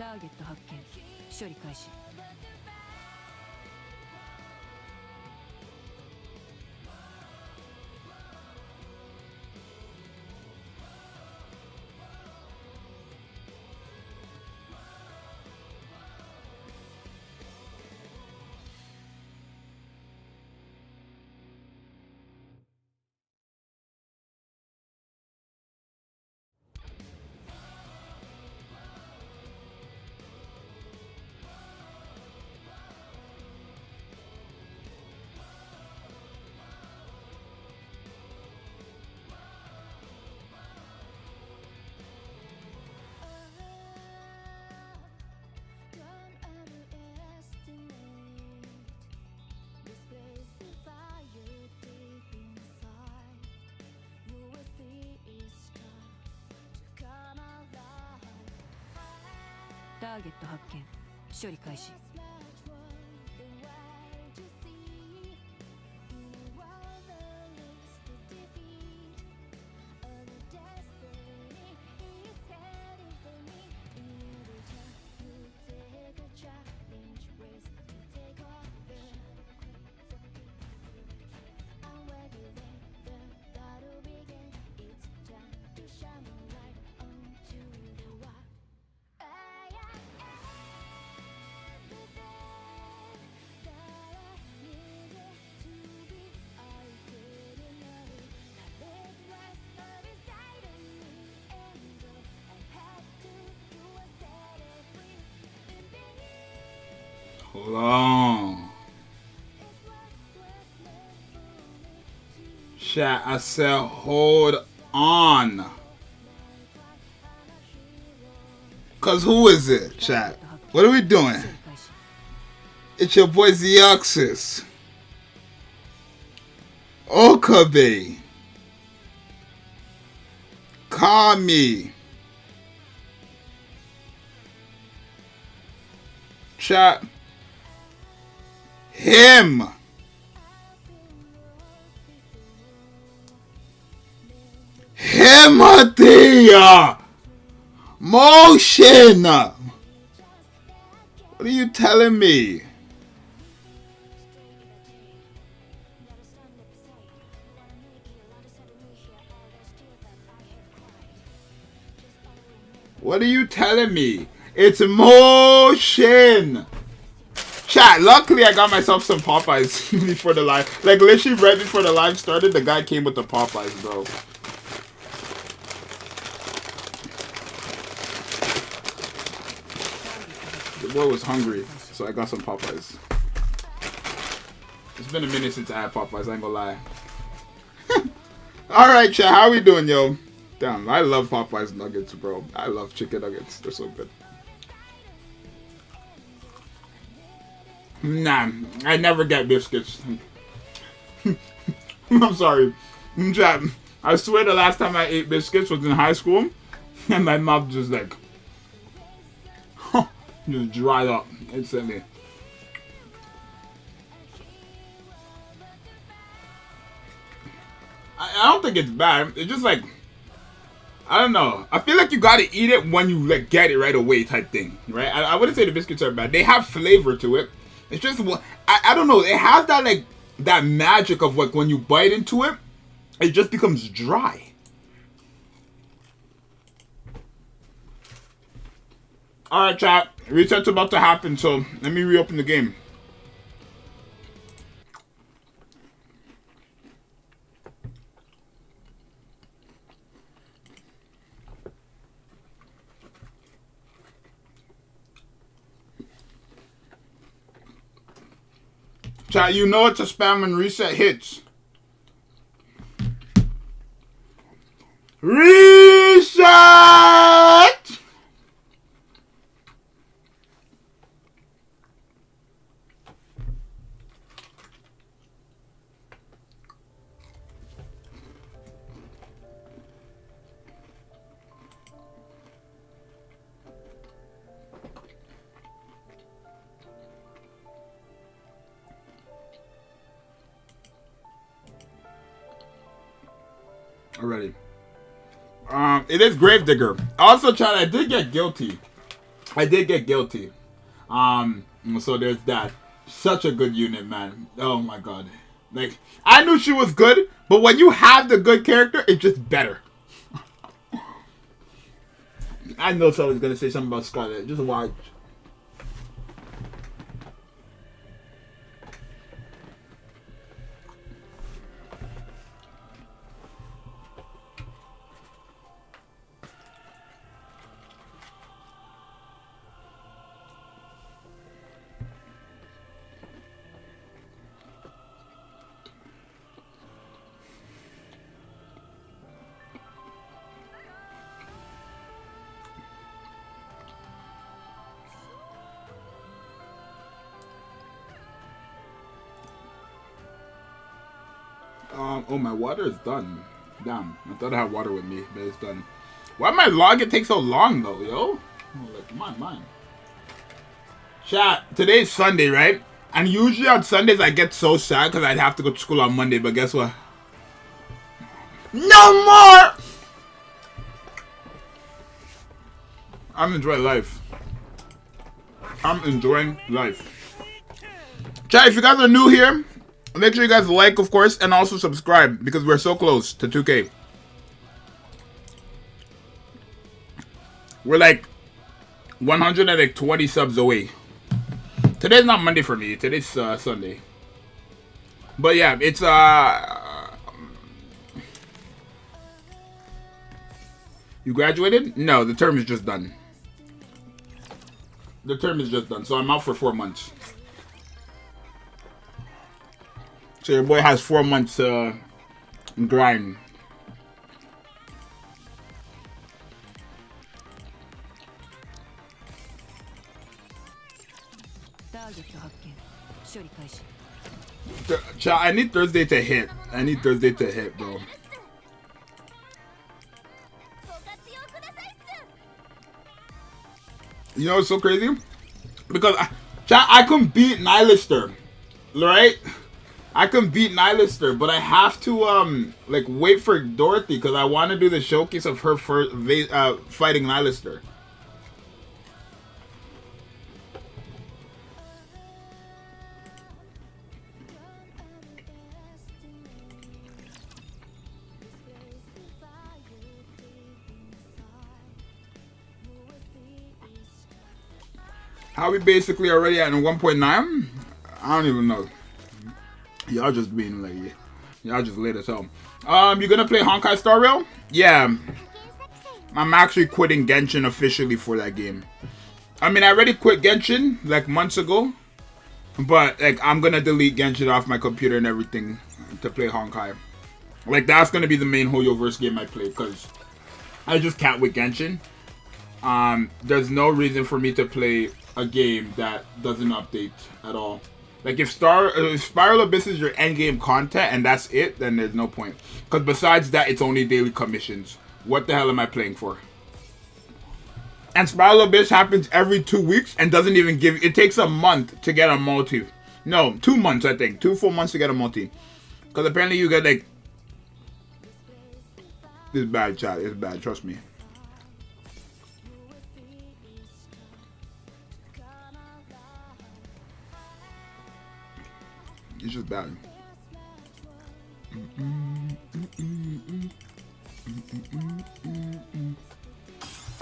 ターゲット発見。処理開始。ターゲット発見。処理開始。Hold on. Chat, I said hold on. Cause who is it, chat? What are we doing? It's your boy Zxous. Okabe. Kami. Chat. Him. Hematia. Motion. What are you telling me? What are you telling me? It's motion. Chat, luckily I got myself some Popeyes before the live. Like, literally right before the live started, the guy came with the Popeyes, bro. The boy was hungry, so I got some Popeyes. It's been a minute since I had Popeyes, I ain't gonna lie. Alright, chat, how we doing, yo? Damn, I love Popeyes nuggets, bro. I love chicken nuggets. They're so good. Nah, I never get biscuits. I'm sorry. Chat, I swear the last time I ate biscuits was in high school, and my mouth just like, just dried up instantly. I don't think it's bad. It's just like, I don't know. I feel like you gotta eat it when you like get it right away type thing, right? I wouldn't say the biscuits are bad. They have flavor to it. It's just, I don't know. It has that like that magic of like when you bite into it, it just becomes dry. All right, chat. Reset's about to happen, so let me reopen the game. Chat, you know it's a spam when reset hits. Reset! Already. It is Gravedigger. Also, chat, I did get guilty. I did get guilty. So there's that. Such a good unit, man. Oh my god. Like, I knew she was good, but when you have the good character, it's just better. I know someone's gonna say something about Scarlet. Just watch. Oh, my water is done. Damn, I thought I had water with me, but it's done. Why my login take so long though, yo? Oh, like, come on, man. Chat, today's Sunday, right? And usually on Sundays I get so sad because I'd have to go to school on Monday, but guess what? No more! I'm enjoying life. I'm enjoying life. Chat, if you guys are new here, make sure you guys like, of course, and also subscribe because we're so close to 2K. We're like 120 subs away. Today's not Monday for me. Today's Sunday. But yeah, it's You graduated? No, the term is just done. The term is just done, so I'm out for 4 months. So your boy has 4 months grind. I need Thursday to hit. I need Thursday to hit, bro. You know what's so crazy? Because I can beat Nylister, right? I can beat Nylister, but I have to like wait for Dorothy because I want to do the showcase of her first fighting Nylister. How we basically already at 1.9? I don't even know. Y'all just being like, y'all just late as hell. You gonna play Honkai Star Rail? Yeah. I'm actually quitting Genshin officially for that game. I mean, I already quit Genshin like months ago, but like I'm gonna delete Genshin off my computer and everything to play Honkai. Like that's gonna be the main Hoyoverse game I play because I just can't with Genshin. There's no reason for me to play a game that doesn't update at all. Like if Spiral Abyss is your end game content and that's it, then there's no point. Because besides that, it's only daily commissions. What the hell am I playing for? And Spiral Abyss happens every 2 weeks and doesn't even give. It takes a month to get a multi. No, 2 months I think. 2 full months to get a multi. Because apparently you get like. This is bad, chat. It's bad. Trust me. It's just bad.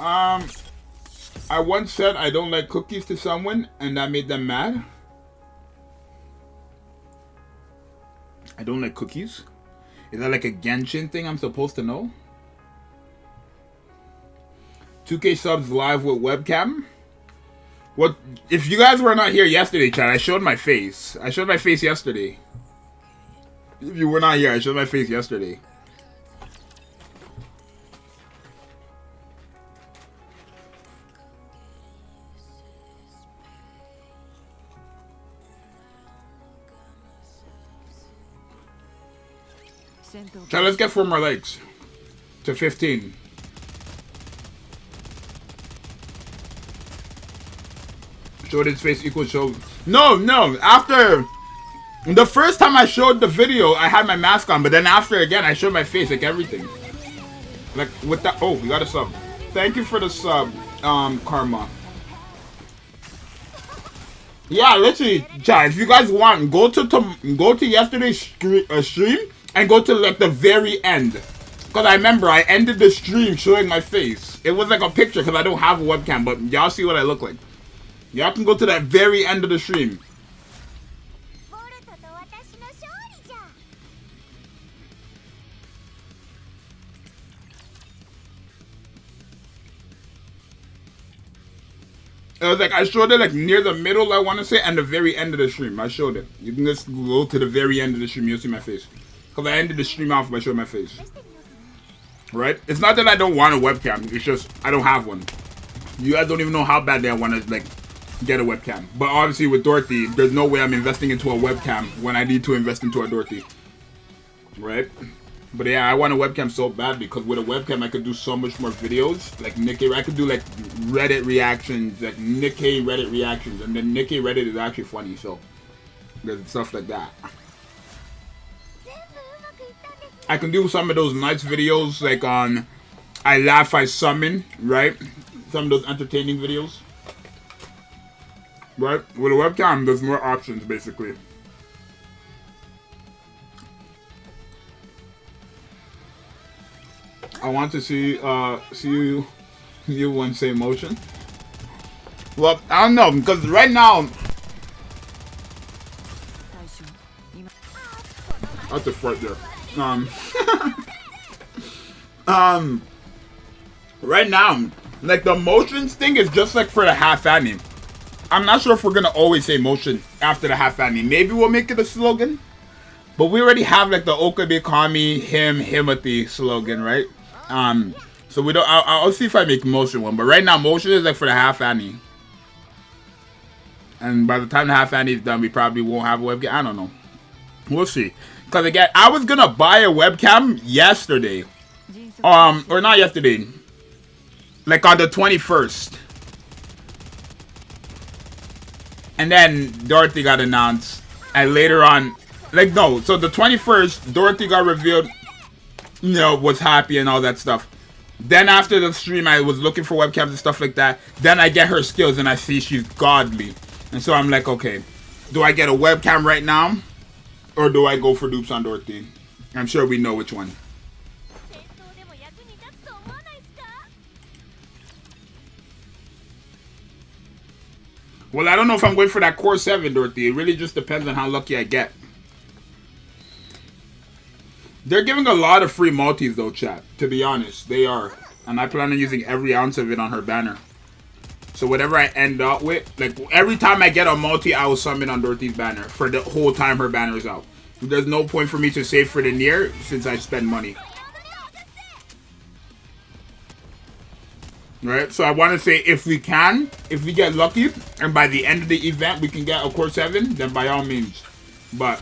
I once said I don't like cookies to someone and that made them mad. I don't like cookies? Is that like a Genshin thing I'm supposed to know? 2K subs live with webcam? What if you guys were not here yesterday, chat? I showed my face. I showed my face yesterday. If you were not here, I showed my face yesterday. Chat, let's get 4 more likes to 15. Showed his face equals show. No. After the first time I showed the video, I had my mask on, but then after again, I showed my face, like everything. Like with that. Oh, we got a sub. Thank you for the sub, Karma. Yeah, literally, chat. If you guys want, go to yesterday's stream and go to like the very end. Cause I remember I ended the stream showing my face. It was like a picture because I don't have a webcam, but y'all see what I look like. Y'all can go to that very end of the stream. It was like I showed it like near the middle, I want to say, and the very end of the stream. I showed it. You can just go to the very end of the stream. You'll see my face. Because I ended the stream off by showing my face. Right? It's not that I don't want a webcam. It's just I don't have one. You guys don't even know how badly I want to like get a webcam. But obviously with Dorothy, there's no way I'm investing into a webcam when I need to invest into a Dorothy. Right? But yeah, I want a webcam so bad because with a webcam I could do so much more videos. Like Nikke, I could do like Reddit reactions, like Nikke Reddit reactions, and then Nikke Reddit is actually funny, so there's stuff like that. I can do some of those nice videos like on I Laugh, I Summon, right? Some of those entertaining videos. Right? With a webcam, there's more options basically. I want to see you one say motion. Well, I don't know because right now that's a fart there. Right now, like the motions thing is just like for the half anime. I'm not sure if we're gonna always say motion after the half anime. Maybe we'll make it a slogan, but we already have like the Okabe Kami Himati slogan, right? So we don't. I'll see if I make motion one, but right now motion is like for the half anime. And by the time the half anime is done, we probably won't have a webcam. I don't know. We'll see. Cause again, I was gonna buy a webcam yesterday, or not yesterday, like on the 21st, and then Dorothy got announced, and later on, like no, so the 21st, Dorothy got revealed, you know, was happy and all that stuff. Then after the stream, I was looking for webcams and stuff like that. Then I get her skills and I see she's godly, and so I'm like, okay, do I get a webcam right now? Or do I go for dupes on Dorothy? I'm sure we know which one. Well, I don't know if I'm going for that core 7, Dorothy. It really just depends on how lucky I get. They're giving a lot of free multis though, chat. To be honest, they are. And I plan on using every ounce of it on her banner. So whatever I end up with, like every time I get a multi, I will summon on Dorothy's banner for the whole time her banner is out. There's no point for me to save for the near since I spend money. Right? So I want to say if we get lucky, and by the end of the event we can get a core 7, then by all means. But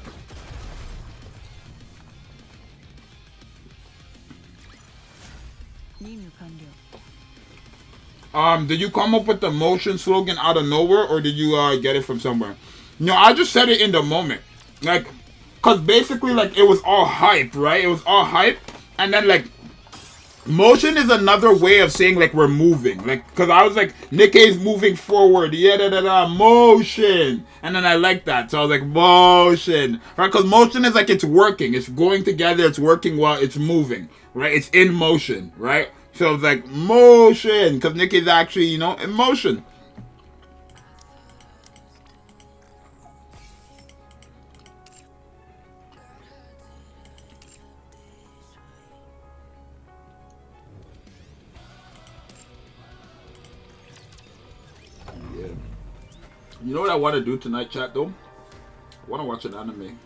did you come up with the motion slogan out of nowhere, or did you get it from somewhere? No, I just said it in the moment. Like, cause basically like it was all hype, right? It was all hype, and then like motion is another way of saying like we're moving. Like, cause I was like Nikke's moving forward, yeah, motion, and then I like that, so I was like motion, right? Cause motion is like it's working, it's going together, it's working well, it's moving, right? It's in motion, right? So it's like motion, because Nikke's actually, you know, in motion. Yeah. You know what I want to do tonight, chat, though? I want to watch an anime.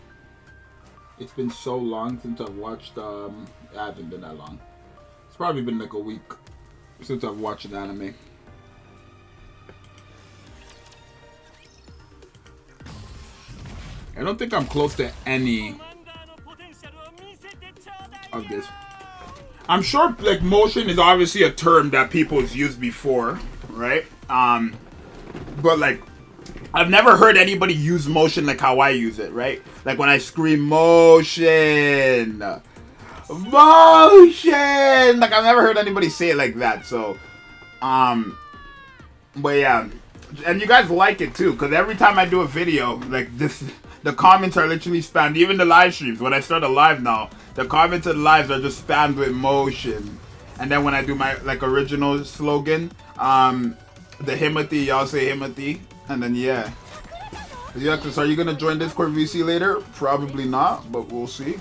It's been so long since I've watched, it hasn't been that long. It's probably been like a week since I've watched an anime. I don't think I'm close to any of this. I'm sure like motion is obviously a term that people have used before, right? But like I've never heard anybody use motion like how I use it, right? Like when I scream motion, like I've never heard anybody say it like that. So but yeah, And you guys like it too, because every time I do a video, like this, the comments are literally spammed. Even the live streams, when I start a live now, the comments and lives are just spammed with motion. And then when I do my like original slogan, the Himothy, y'all say Himothy, and then yeah. Zxous, are you gonna join Discord VC later? Probably not, but we'll see.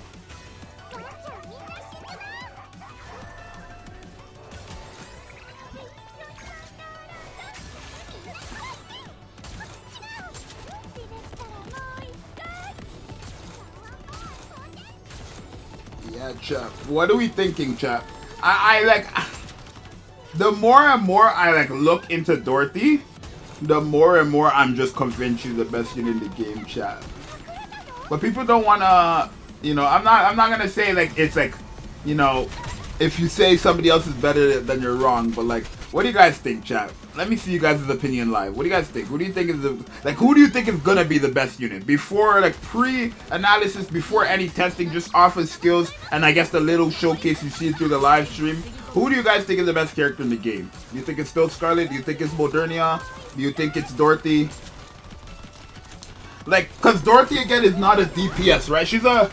Yeah, chap. What are we thinking, chap? I like the more and more I like look into Dorothy, the more and more I'm just convinced she's the best unit in the game, chat. But people don't wanna, you know, I'm not gonna say like it's like, you know, if you say somebody else is better then you're wrong. But like, what do you guys think, chat? Let me see you guys' opinion live. What do you guys think? What do you think is the like? Who do you think is gonna be the best unit before like pre-analysis, before any testing, just off of skills and I guess the little showcase you see through the live stream? Who do you guys think is the best character in the game? Do you think it's still Scarlet? Do you think it's Modernia? Do you think it's Dorothy? Like, cause Dorothy again is not a DPS, right? She's a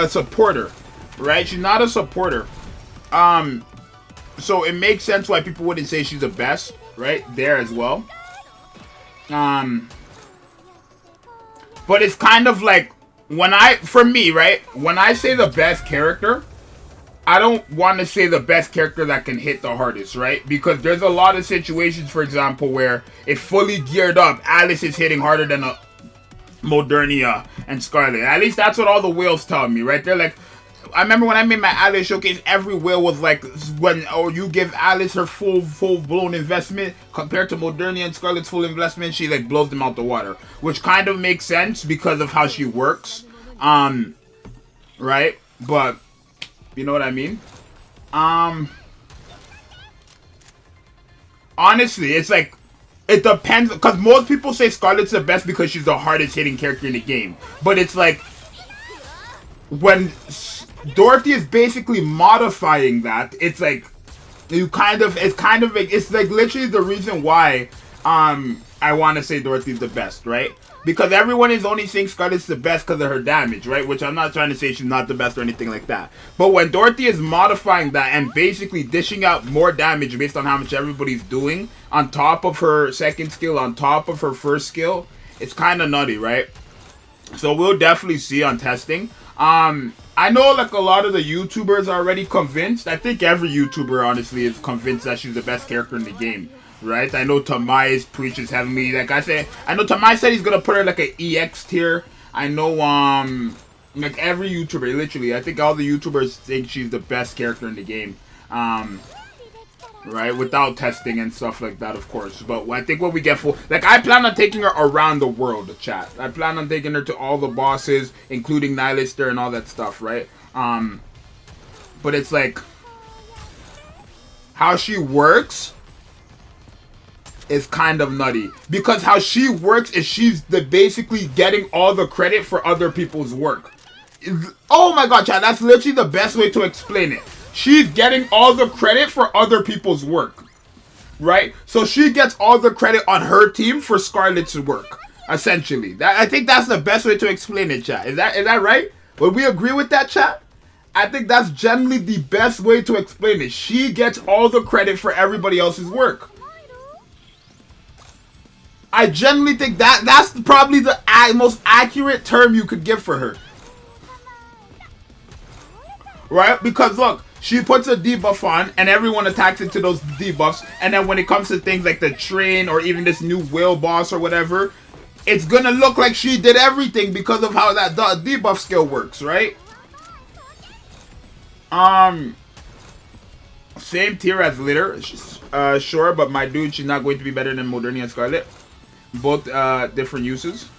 supporter, right? She's not a supporter. So it makes sense why people wouldn't say she's the best, right? There as well. But it's kind of like for me, right? When I say the best character, I don't want to say the best character that can hit the hardest, right? Because there's a lot of situations, for example, where if fully geared up, Alice is hitting harder than a Modernia and Scarlet. At least that's what all the whales tell me, right? They're like, I remember when I made my Alice showcase, every whale was like, when you give Alice her full-blown investment compared to Modernia and Scarlet's full investment, she like blows them out the water, which kind of makes sense because of how she works, right? But you know what I mean? Honestly, it's like, it depends, because most people say Scarlet's the best because she's the hardest hitting character in the game. But it's like, when Dorothy is basically modifying that, it's like, it's like literally the reason why, I want to say Dorothy's the best, right? Because everyone is only saying Scarlet's the best because of her damage, right? Which I'm not trying to say she's not the best or anything like that. But when Dorothy is modifying that and basically dishing out more damage based on how much everybody's doing, on top of her second skill, on top of her first skill, it's kind of nutty, right? So we'll definitely see on testing. I know like a lot of the YouTubers are already convinced. I think every YouTuber honestly is convinced that she's the best character in the game. Right, I know Tamais preaches heavily. Like I said, I know Tamai said he's gonna put her like an EX tier. I know like every YouTuber, literally, I think all the YouTubers think she's the best character in the game. Right, without testing and stuff like that, of course. But I think what we get for, like, I plan on taking her around the world, chat. I plan on taking her to all the bosses, including Nihilister and all that stuff, right? But it's like how she works is kind of nutty, because how she works is she's basically getting all the credit for other people's work. Oh my god, chat, that's literally the best way to explain it. She's getting all the credit for other people's work, right? So she gets all the credit on her team for Scarlet's work, essentially. I think that's the best way to explain it, chat. Is that right? Would we agree with that, chat? I think that's generally the best way to explain it. She gets all the credit for everybody else's work. I genuinely think that's probably the most accurate term you could give for her. Right? Because look, she puts a debuff on and everyone attacks into those debuffs. And then when it comes to things like the train or even this new whale boss or whatever, it's gonna look like she did everything because of how that debuff skill works, right? Same tier as Litter. Sure, but my dude, she's not going to be better than Modernia and Scarlet. Both different uses.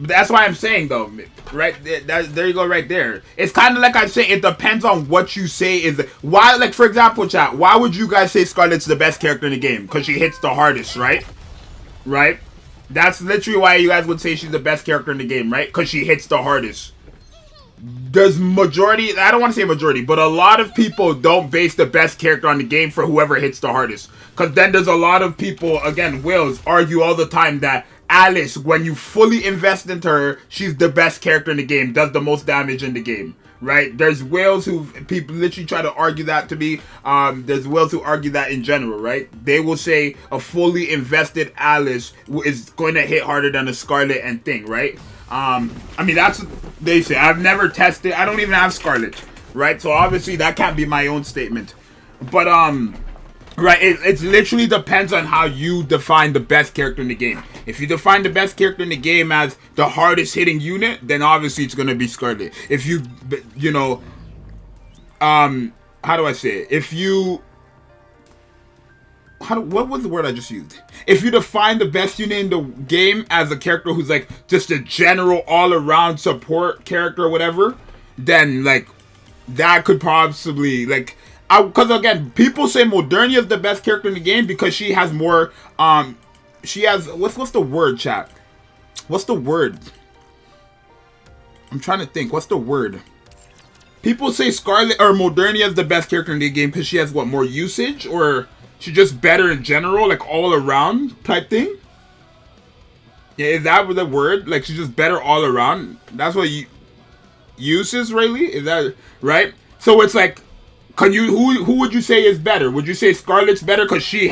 That's why I'm saying though, right? There you go, right there. It's kind of like I'm saying, it depends on what you say is why. Like for example, chat, why would you guys say Scarlet's the best character in the game? Because she hits the hardest, right? Right? That's literally why you guys would say she's the best character in the game, right? Because she hits the hardest. there's majority, I don't want to say majority, but a lot of people don't base the best character on the game for whoever hits the hardest. Because then there's a lot of people, again, Wills, argue all the time that Alice, when you fully invest into her, she's the best character in the game, does the most damage in the game. Right? There's Wills who people literally try to argue that to me. There's Wills who argue that in general, right? They will say a fully invested Alice is going to hit harder than a Scarlet and Thing, right? I mean, that's what they say. I've never tested. I don't even have Scarlet, right? So obviously that can't be my own statement. But right, it literally depends on how you define the best character in the game. If you define the best character in the game as the hardest hitting unit, then obviously it's going to be Scarlet. If you, you know, how do I say it? If you, what was the word I just used? If you define the best unit in the game as a character who's like just a general all-around support character or whatever, then like that could possibly like, because again, people say Modernia is the best character in the game because she has more, she has, what's the word, chat? What's the word? I'm trying to think. What's the word? People say Scarlet or Modernia is the best character in the game because she has what, more usage, or she's just better in general, like all around type thing. Yeah, is that the word? Like she's just better all around. That's what uses, really? Is that right? So it's like, can you who would you say is better? Would you say Scarlet's better because she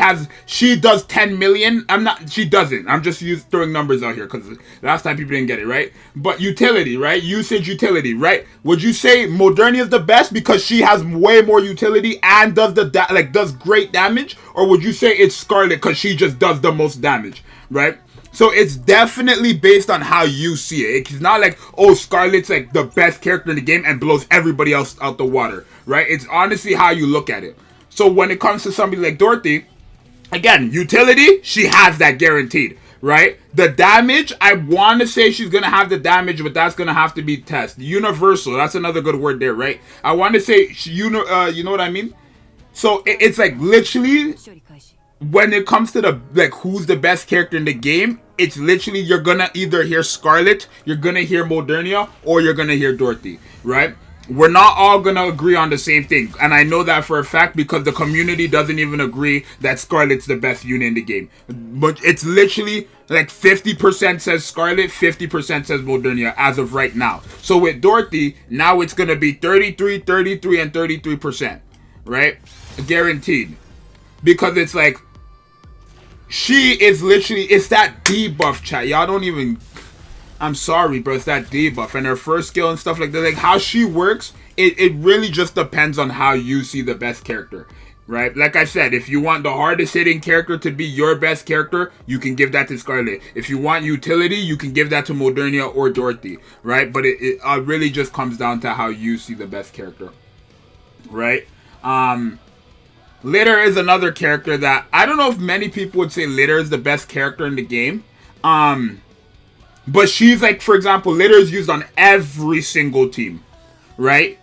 does 10 million? She doesn't. I'm just throwing numbers out here because last time people didn't get it, right? But utility, right? Usage utility, right? Would you say Modernia is the best because she has way more utility and does does great damage, or would you say it's Scarlet because she just does the most damage, right? So it's definitely based on how you see it. It's not like, oh, Scarlet's like the best character in the game and blows everybody else out the water, right? It's honestly how you look at it. So when it comes to somebody like Dorothy, again, utility, she has that guaranteed, right? The damage, I want to say she's going to have the damage, but that's going to have to be tested. Universal, that's another good word there, right? I want to say, you know what I mean? So it's like literally, when it comes to the like who's the best character in the game, it's literally you're gonna either hear Scarlet, you're gonna hear Modernia, or you're gonna hear Dorothy, right? We're not all gonna agree on the same thing, and I know that for a fact because the community doesn't even agree that Scarlet's the best unit in the game. But it's literally like 50% says Scarlet, 50% says Modernia as of right now. So with Dorothy, now it's gonna be 33, 33, and 33%, right? Guaranteed. Because it's like, she is literally, it's that debuff, chat. Y'all don't even, I'm sorry, bro. It's that debuff. And her first skill and stuff like that. Like, how she works, it really just depends on how you see the best character, right? Like I said, if you want the hardest hitting character to be your best character, you can give that to Scarlet. If you want utility, you can give that to Modernia or Dorothy, right? But it really just comes down to how you see the best character, right? Litter is another character that I don't know if many people would say Litter is the best character in the game. But she's like, for example, Litter is used on every single team, right?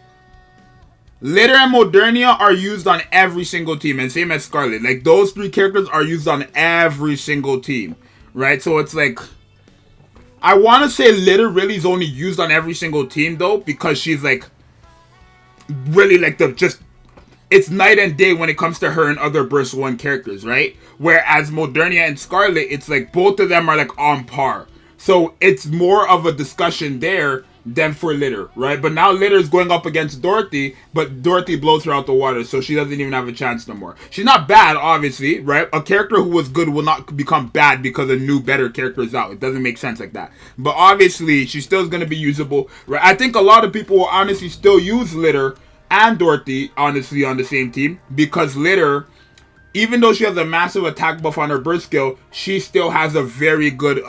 Litter and Modernia are used on every single team, and same as Scarlet. Like, those three characters are used on every single team, right? So it's like, I want to say Litter really is only used on every single team, though, because she's like, really like it's night and day when it comes to her and other Burst 1 characters, right? Whereas Modernia and Scarlet, it's like both of them are like on par. So it's more of a discussion there than for Litter, right? But now Litter is going up against Dorothy, but Dorothy blows her out the water, so she doesn't even have a chance no more. She's not bad, obviously, right? A character who was good will not become bad because a new, better character is out. It doesn't make sense like that. But obviously, she still is going to be usable, right? I think a lot of people will honestly still use Litter and Dorothy, honestly, on the same team, because Litter, even though she has a massive attack buff on her burst skill, she still has a very good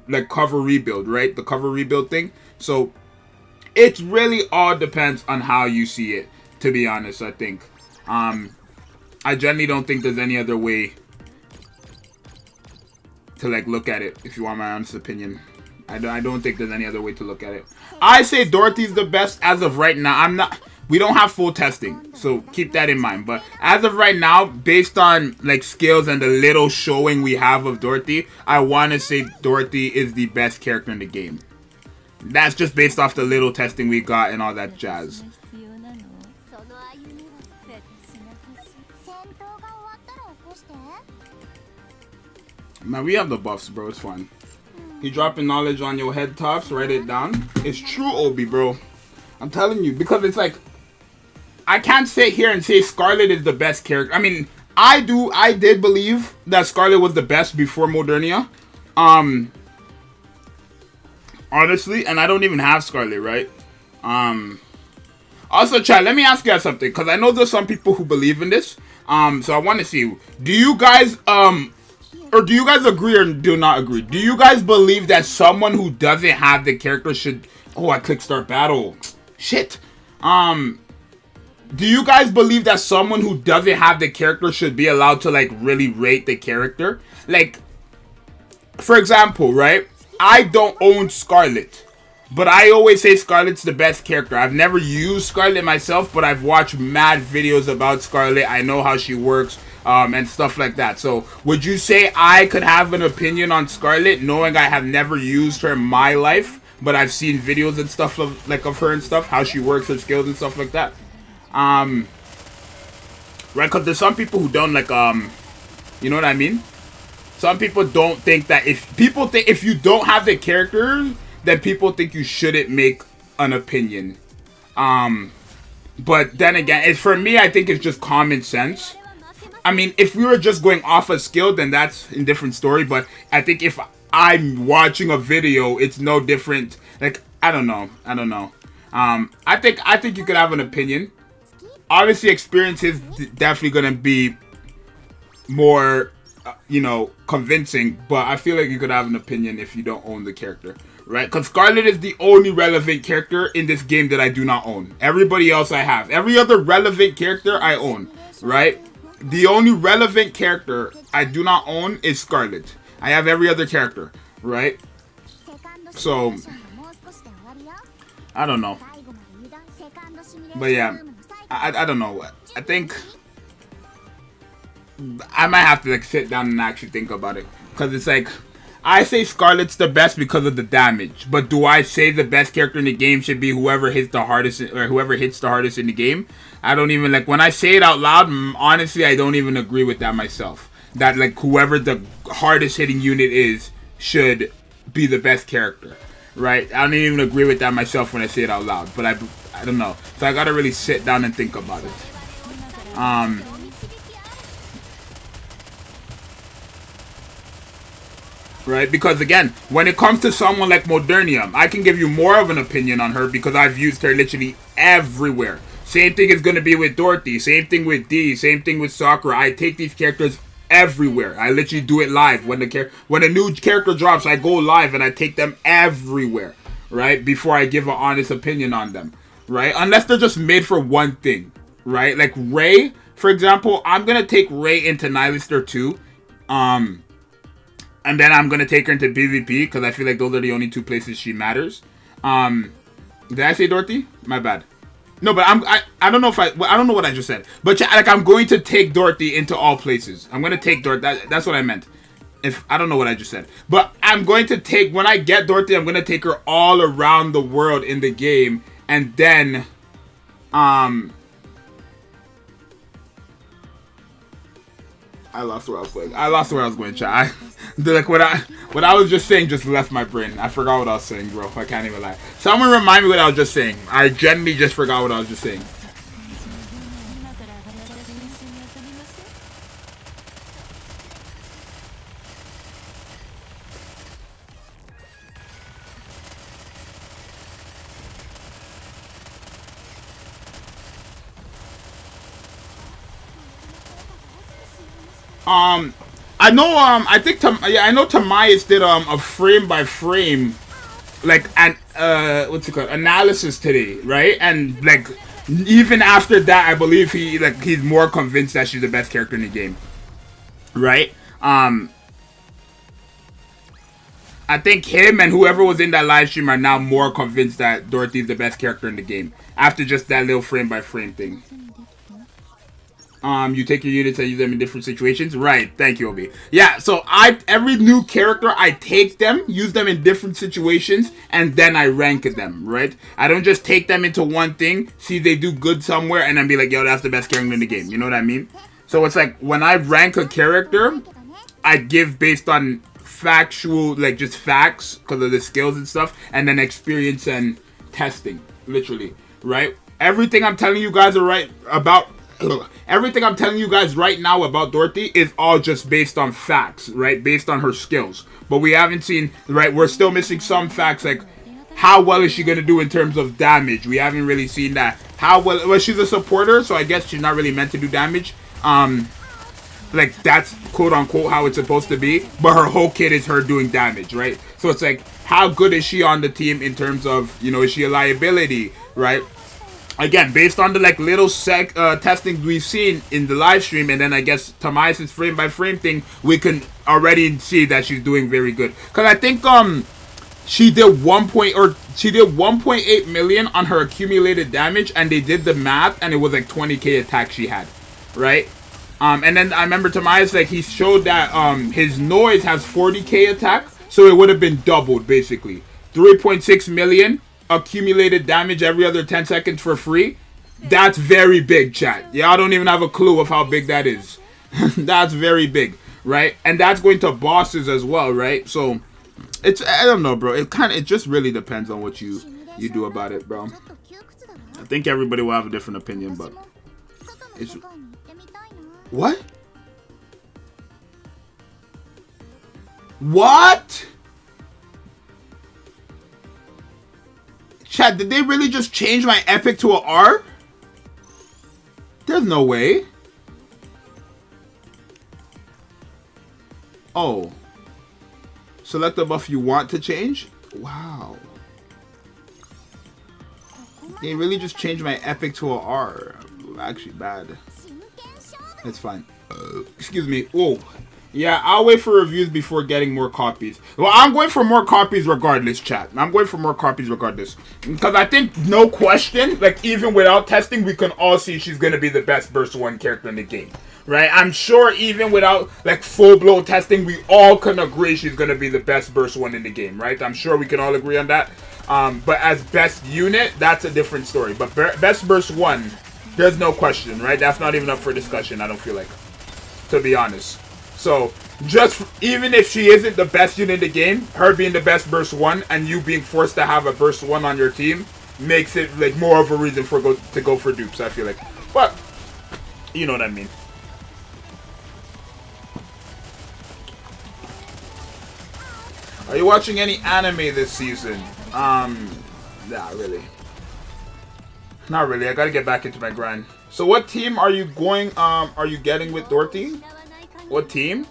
like cover rebuild, right? The cover rebuild thing. So it really all depends on how you see it, to be honest. I think I generally don't think there's any other way to like look at it, if you want my honest opinion. I don't think there's any other way to look at it. I say Dorothy's the best as of right now. We don't have full testing, so keep that in mind. But as of right now, based on like skills and the little showing we have of Dorothy, I want to say Dorothy is the best character in the game. That's just based off the little testing we got and all that jazz. Man, we have the buffs, bro. It's fine. You dropping knowledge on your head tops, write it down. It's true, Obi, bro. I'm telling you, because it's like, I can't sit here and say Scarlet is the best character. I mean, I did believe that Scarlet was the best before Modernia. Honestly, and I don't even have Scarlet, right? Also, chat, let me ask you guys something, because I know there's some people who believe in this. So I want to see, do you guys, or do you guys agree or do not agree? Do you guys believe that someone who doesn't have the character should... Oh, I clicked start battle. Shit. Do you guys believe that someone who doesn't have the character should be allowed to, like, really rate the character? Like, for example, right? I don't own Scarlet, but I always say Scarlet's the best character. I've never used Scarlet myself, but I've watched mad videos about Scarlet. I know how she works. And stuff like that. So, would you say I could have an opinion on Scarlet, knowing I have never used her in my life, but I've seen videos and stuff of her and stuff, how she works, her skills and stuff like that? Right? Because there's some people who don't you know what I mean? Some people don't think that if you don't have the character, then people think you shouldn't make an opinion. But then again, for me, I think it's just common sense. I mean, if we were just going off a skill, then that's a different story. But I think if I'm watching a video, it's no different. Like, I don't know. I think you could have an opinion. Obviously, experience is definitely gonna be more, convincing. But I feel like you could have an opinion if you don't own the character, right? Because Scarlet is the only relevant character in this game that I do not own. Everybody else I have. Every other relevant character I own, right? The only relevant character I do not own is Scarlet. I have every other character, right? So, I don't know. But yeah, I don't know. I think I might have to sit down and actually think about it. Because it's like, I say Scarlet's the best because of the damage. But do I say the best character in the game should be whoever hits the hardest in the game? I don't even, when I say it out loud, honestly, I don't even agree with that myself. That, whoever the hardest hitting unit is should be the best character, right? I don't even agree with that myself when I say it out loud. But I don't know. So I gotta really sit down and think about it. Right? Because again, when it comes to someone like Modernia, I can give you more of an opinion on her because I've used her literally everywhere. Same thing is going to be with Dorothy. Same thing with Dee. Same thing with Sakura. I take these characters everywhere. I literally do it live. When a new character drops, I go live and I take them everywhere. Right? Before I give an honest opinion on them. Right? Unless they're just made for one thing. Right? Like Ray, for example, I'm going to take Ray into Nihilister 2. And then I'm going to take her into PvP because I feel like those are the only two places she matters. Did I say Dorothy? My bad. No, but I don't know if I don't know what I just said. But I'm going to take Dorothy into all places. I'm going to take Dorothy. That's what I meant. If I don't know what I just said. But I'm going to take, when I get Dorothy, I'm going to take her all around the world in the game. And then, I lost where I was going. I lost where I was going, chat. What I was just saying just left my brain. I forgot what I was saying, bro. I can't even lie. Someone remind me what I was just saying. I genuinely just forgot what I was just saying. I know, I know Tamias did, a frame by frame, what's it called, analysis today, right? And, even after that, I believe he's more convinced that she's the best character in the game, right? I think him and whoever was in that live stream are now more convinced that Dorothy's the best character in the game, after just that little frame by frame thing. You take your units and use them in different situations. Right. Thank you, Obi. Yeah, so every new character, I take them, use them in different situations, and then I rank them, right? I don't just take them into one thing, see they do good somewhere, and then be like, yo, that's the best character in the game. You know what I mean? So it's like, when I rank a character, I give based on factual, like just facts, because of the skills and stuff, and then experience and testing, literally, right? Everything I'm telling you guys everything I'm telling you guys right now about Dorothy is all just based on facts, right? Based on her skills. But we haven't seen, right? We're still missing some facts, like how well is she going to do in terms of damage? We haven't really seen that. How well she's a supporter, so I guess she's not really meant to do damage. Like, that's quote-unquote how it's supposed to be. But her whole kit is her doing damage, right? So it's like, how good is she on the team in terms of, you know, is she a liability, right? Again, based on the like little testing we've seen in the live stream, and then I guess Tamias' frame by frame thing, we can already see that she's doing very good. Cause I think she did 1.8 million on her accumulated damage, and they did the math, and it was like 20k attack she had, right? And then I remember Tamias, like, he showed that his noise has 40k attack, so it would have been doubled basically. 3.6 million. Accumulated damage every other 10 seconds for free. That's very big, chat. Y'all don't even have a clue of how big that is. That's very big, right? And that's going to bosses as well, right? So it's, I don't know, bro. It just really depends on what you do about it, bro. I think everybody will have a different opinion, but it's what? What? Chat, did they really just change my epic to an R? There's no way. Oh. Select the buff you want to change? Wow. They really just changed my epic to an R. Actually bad. It's fine. Excuse me. Whoa. Yeah, I'll wait for reviews before getting more copies. Well, I'm going for more copies regardless, chat. I'm going for more copies regardless. Because I think, no question, like, even without testing, we can all see she's going to be the best Burst 1 character in the game. Right? I'm sure even without, like, full-blown testing, we all can agree she's going to be the best Burst 1 in the game, right? I'm sure we can all agree on that. But as best unit, that's a different story. But best Burst 1, there's no question, right? That's not even up for discussion, I don't feel like. To be honest. So, just even if she isn't the best unit in the game, her being the best Burst 1 and you being forced to have a Burst 1 on your team makes it like more of a reason to go for dupes, I feel like. But, you know what I mean. Are you watching any anime this season? Not really. Not really, I gotta get back into my grind. So what team are you getting with Dorothy? What team?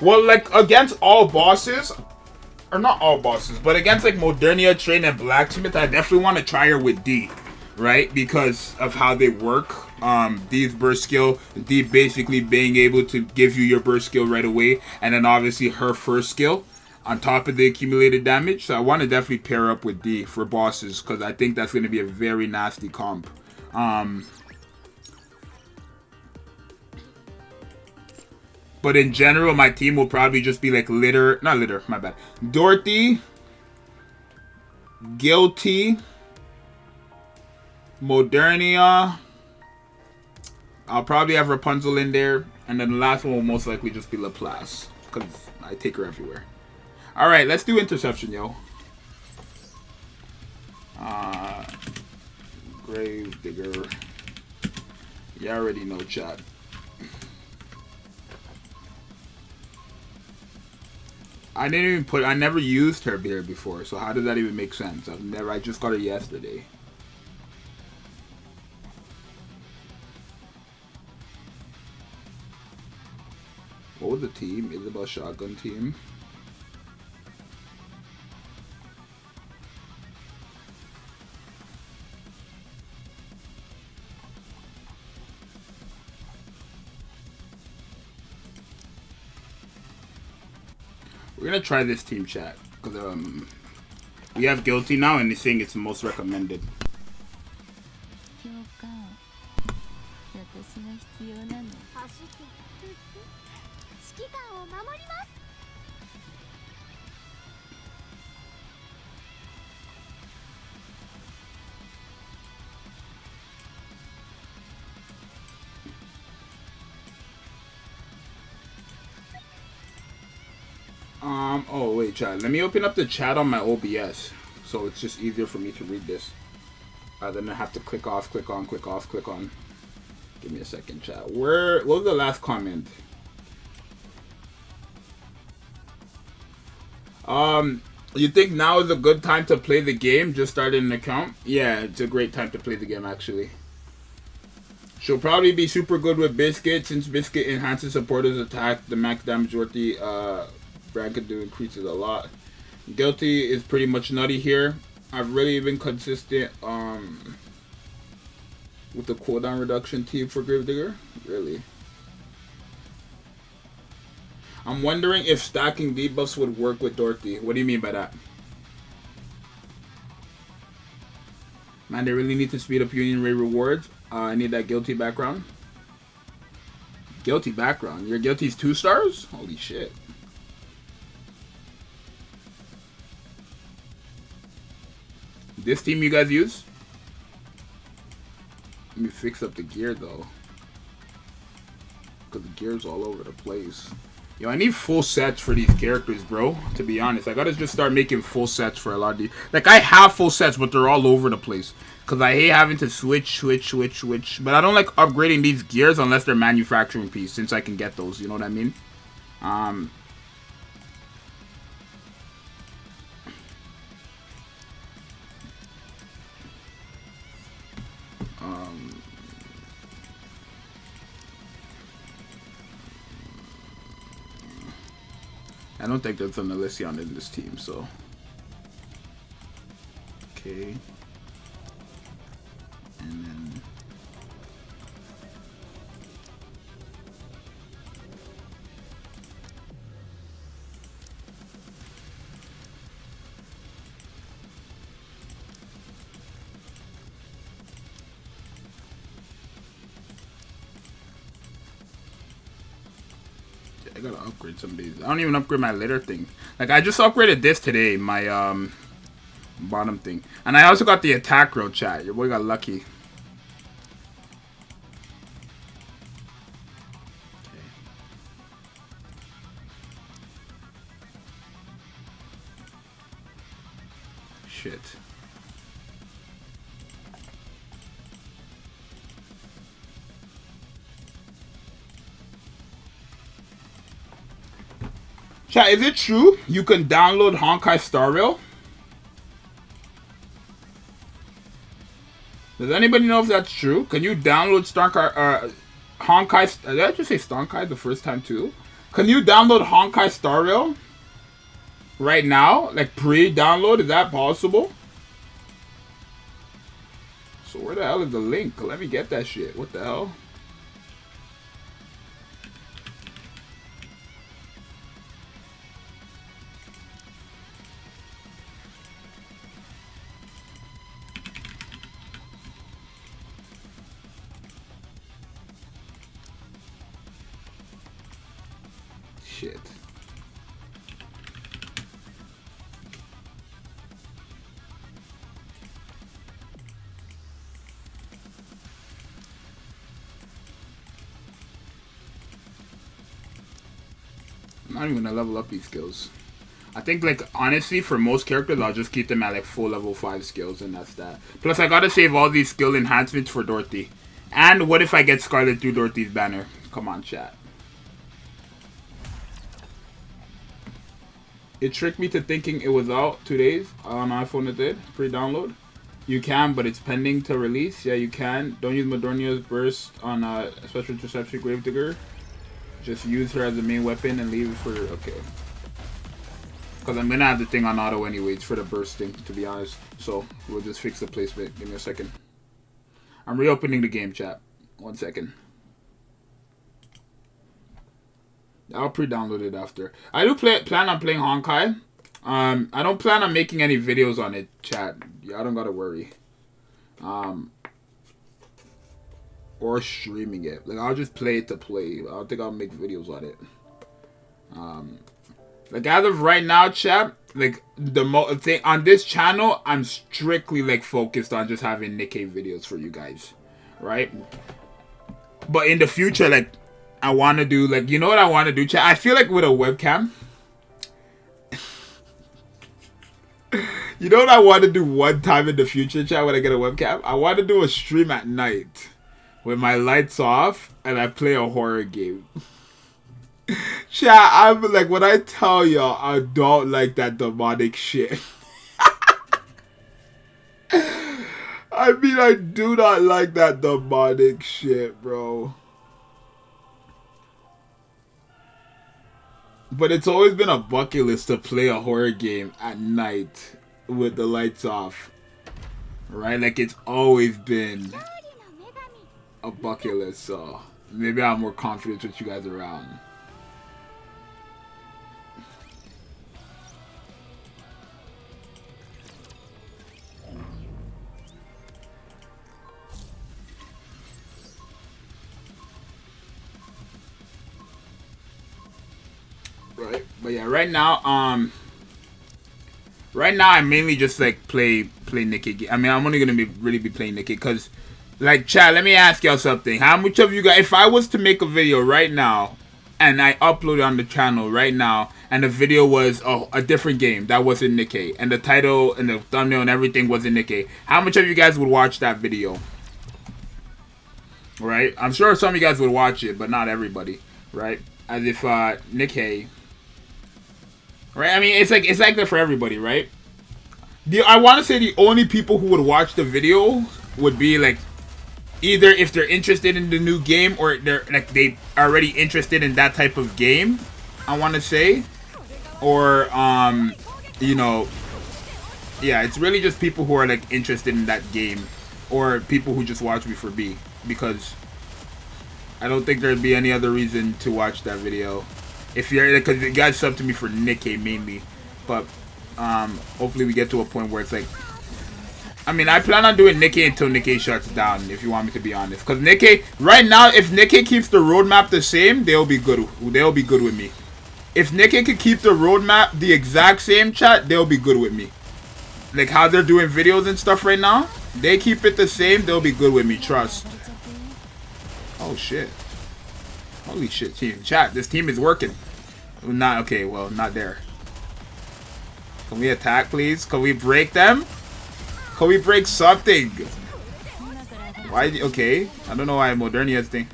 Well, like, against all bosses, or not all bosses, but against, like, Modernia, Train, and Blacksmith, I definitely want to try her with D, right? Because of how they work. D's burst skill, D basically being able to give you your burst skill right away, and then obviously her first skill on top of the accumulated damage. So I want to definitely pair up with D for bosses, because I think that's going to be a very nasty comp. But in general, my team will probably just be like Dorothy, Guilty, Modernia. I'll probably have Rapunzel in there. And then the last one will most likely just be Laplace, because I take her everywhere. Alright, let's do interception, yo. Grave Digger. You already know, chat. I never used her here before, so how does that even make sense? I just got her yesterday. What was the team? Isabel Shotgun team. We're gonna try this team, chat, because we have Guilty now, and they're saying it's the most recommended. Oh wait, chat. Let me open up the chat on my OBS, so it's just easier for me to read this. Rather than I have to click off, click on, click off, click on. Give me a second, chat. What was the last comment? You think now is a good time to play the game? Just started an account? Yeah, it's a great time to play the game, actually. She'll probably be super good with Biscuit, since Biscuit enhances supporters' attack. The max damage Dorothy Brad could do increases a lot. Guilty is pretty much nutty here. I've really been consistent with the cooldown reduction team for Gravedigger. Really. I'm wondering if stacking debuffs would work with Dorothy. What do you mean by that? Man, they really need to speed up Union Ray rewards. I need that Guilty background. Guilty background? Your Guilty's 2 stars? Holy shit. This team you guys use? Let me fix up the gear though. Because the gear's all over the place. Yo, I need full sets for these characters, bro. To be honest, I gotta just start making full sets for a lot of these. Like, I have full sets, but they're all over the place. Because I hate having to switch. But I don't like upgrading these gears unless they're manufacturing piece, since I can get those. You know what I mean? I don't think there's an Elysion in this team, so. Okay. And then. I gotta upgrade some of these. I don't even upgrade my litter thing. Like, I just upgraded this today, my bottom thing. And I also got the attack row, chat. Your boy got lucky. Okay. Shit. Chat, is it true you can download Honkai Star Rail? Does anybody know if that's true? Can you download Honkai? Did I just say Stonkai the first time too? Can you download Honkai Star Rail right now? Like pre-download? Is that possible? So where the hell is the link? Let me get that shit. What the hell? Shit. I'm not even gonna level up these skills. I think, like, honestly, for most characters, I'll just keep them at, like, full level 5 skills, and that's that. Plus, I gotta save all these skill enhancements for Dorothy. And what if I get Scarlet through Dorothy's banner? Come on, chat. It tricked me to thinking it was out 2 days. On iPhone it did. Pre-download. You can, but it's pending to release. Yeah, you can. Don't use Madornia's burst on Special Interception Gravedigger. Just use her as the main weapon and leave it for... Okay. Because I'm going to have the thing on auto anyways for the burst thing, to be honest. So, we'll just fix the placement. Give me a second. I'm reopening the game, chat. 1 second. I'll pre-download it after. I do plan on playing Honkai. I don't plan on making any videos on it, chat. Yeah, I don't gotta worry. Or or streaming it. Like, I'll just play it to play. I don't think I'll make videos on it. Like, as of right now, chat, like, the thing on this channel, I'm strictly, like, focused on just having Nikke videos for you guys, right? But in the future, like, I want to do, like, you know what I want to do, chat? I feel like with a webcam, you know what I want to do one time in the future, chat, when I get a webcam? I want to do a stream at night with my lights off and I play a horror game. Chat, I'm like, when I tell y'all I don't like that demonic shit. I mean, I do not like that demonic shit, bro. But it's always been a bucket list to play a horror game at night with the lights off. Right? Like, it's always been a bucket list, so maybe I'm more confident with you guys around. Right, but yeah, right now I mainly just like play Nikke. I mean, I'm only gonna really be playing Nikke because, like, chat, let me ask y'all something. How much of you guys, if I was to make a video right now and I upload it on the channel right now and the video was a different game that wasn't Nikke and the title and the thumbnail and everything wasn't Nikke, how much of you guys would watch that video? Right, I'm sure some of you guys would watch it, but not everybody, right? As if Nikke. Right, I mean, it's like that for everybody, right? I want to say the only people who would watch the video would be like either if they're interested in the new game or they're like they already interested in that type of game. I want to say, or you know, yeah, it's really just people who are like interested in that game, or people who just watch me for B, because I don't think there'd be any other reason to watch that video. If you're, because you guys sub to me for Nikke mainly, but hopefully we get to a point where it's like, I mean, I plan on doing Nikke until Nikke shuts down, if you want me to be honest. Because Nikke, right now, if Nikke keeps the roadmap the same, they'll be good. They'll be good with me. If Nikke could keep the roadmap the exact same, chat, they'll be good with me. Like how they're doing videos and stuff right now, they keep it the same, they'll be good with me. Trust. Oh shit. Holy shit, team. Chat, this team is working. Not, okay, well, not there. Can we attack, please? Can we break them? Can we break something? Why, okay. I don't know why Modernia's thing.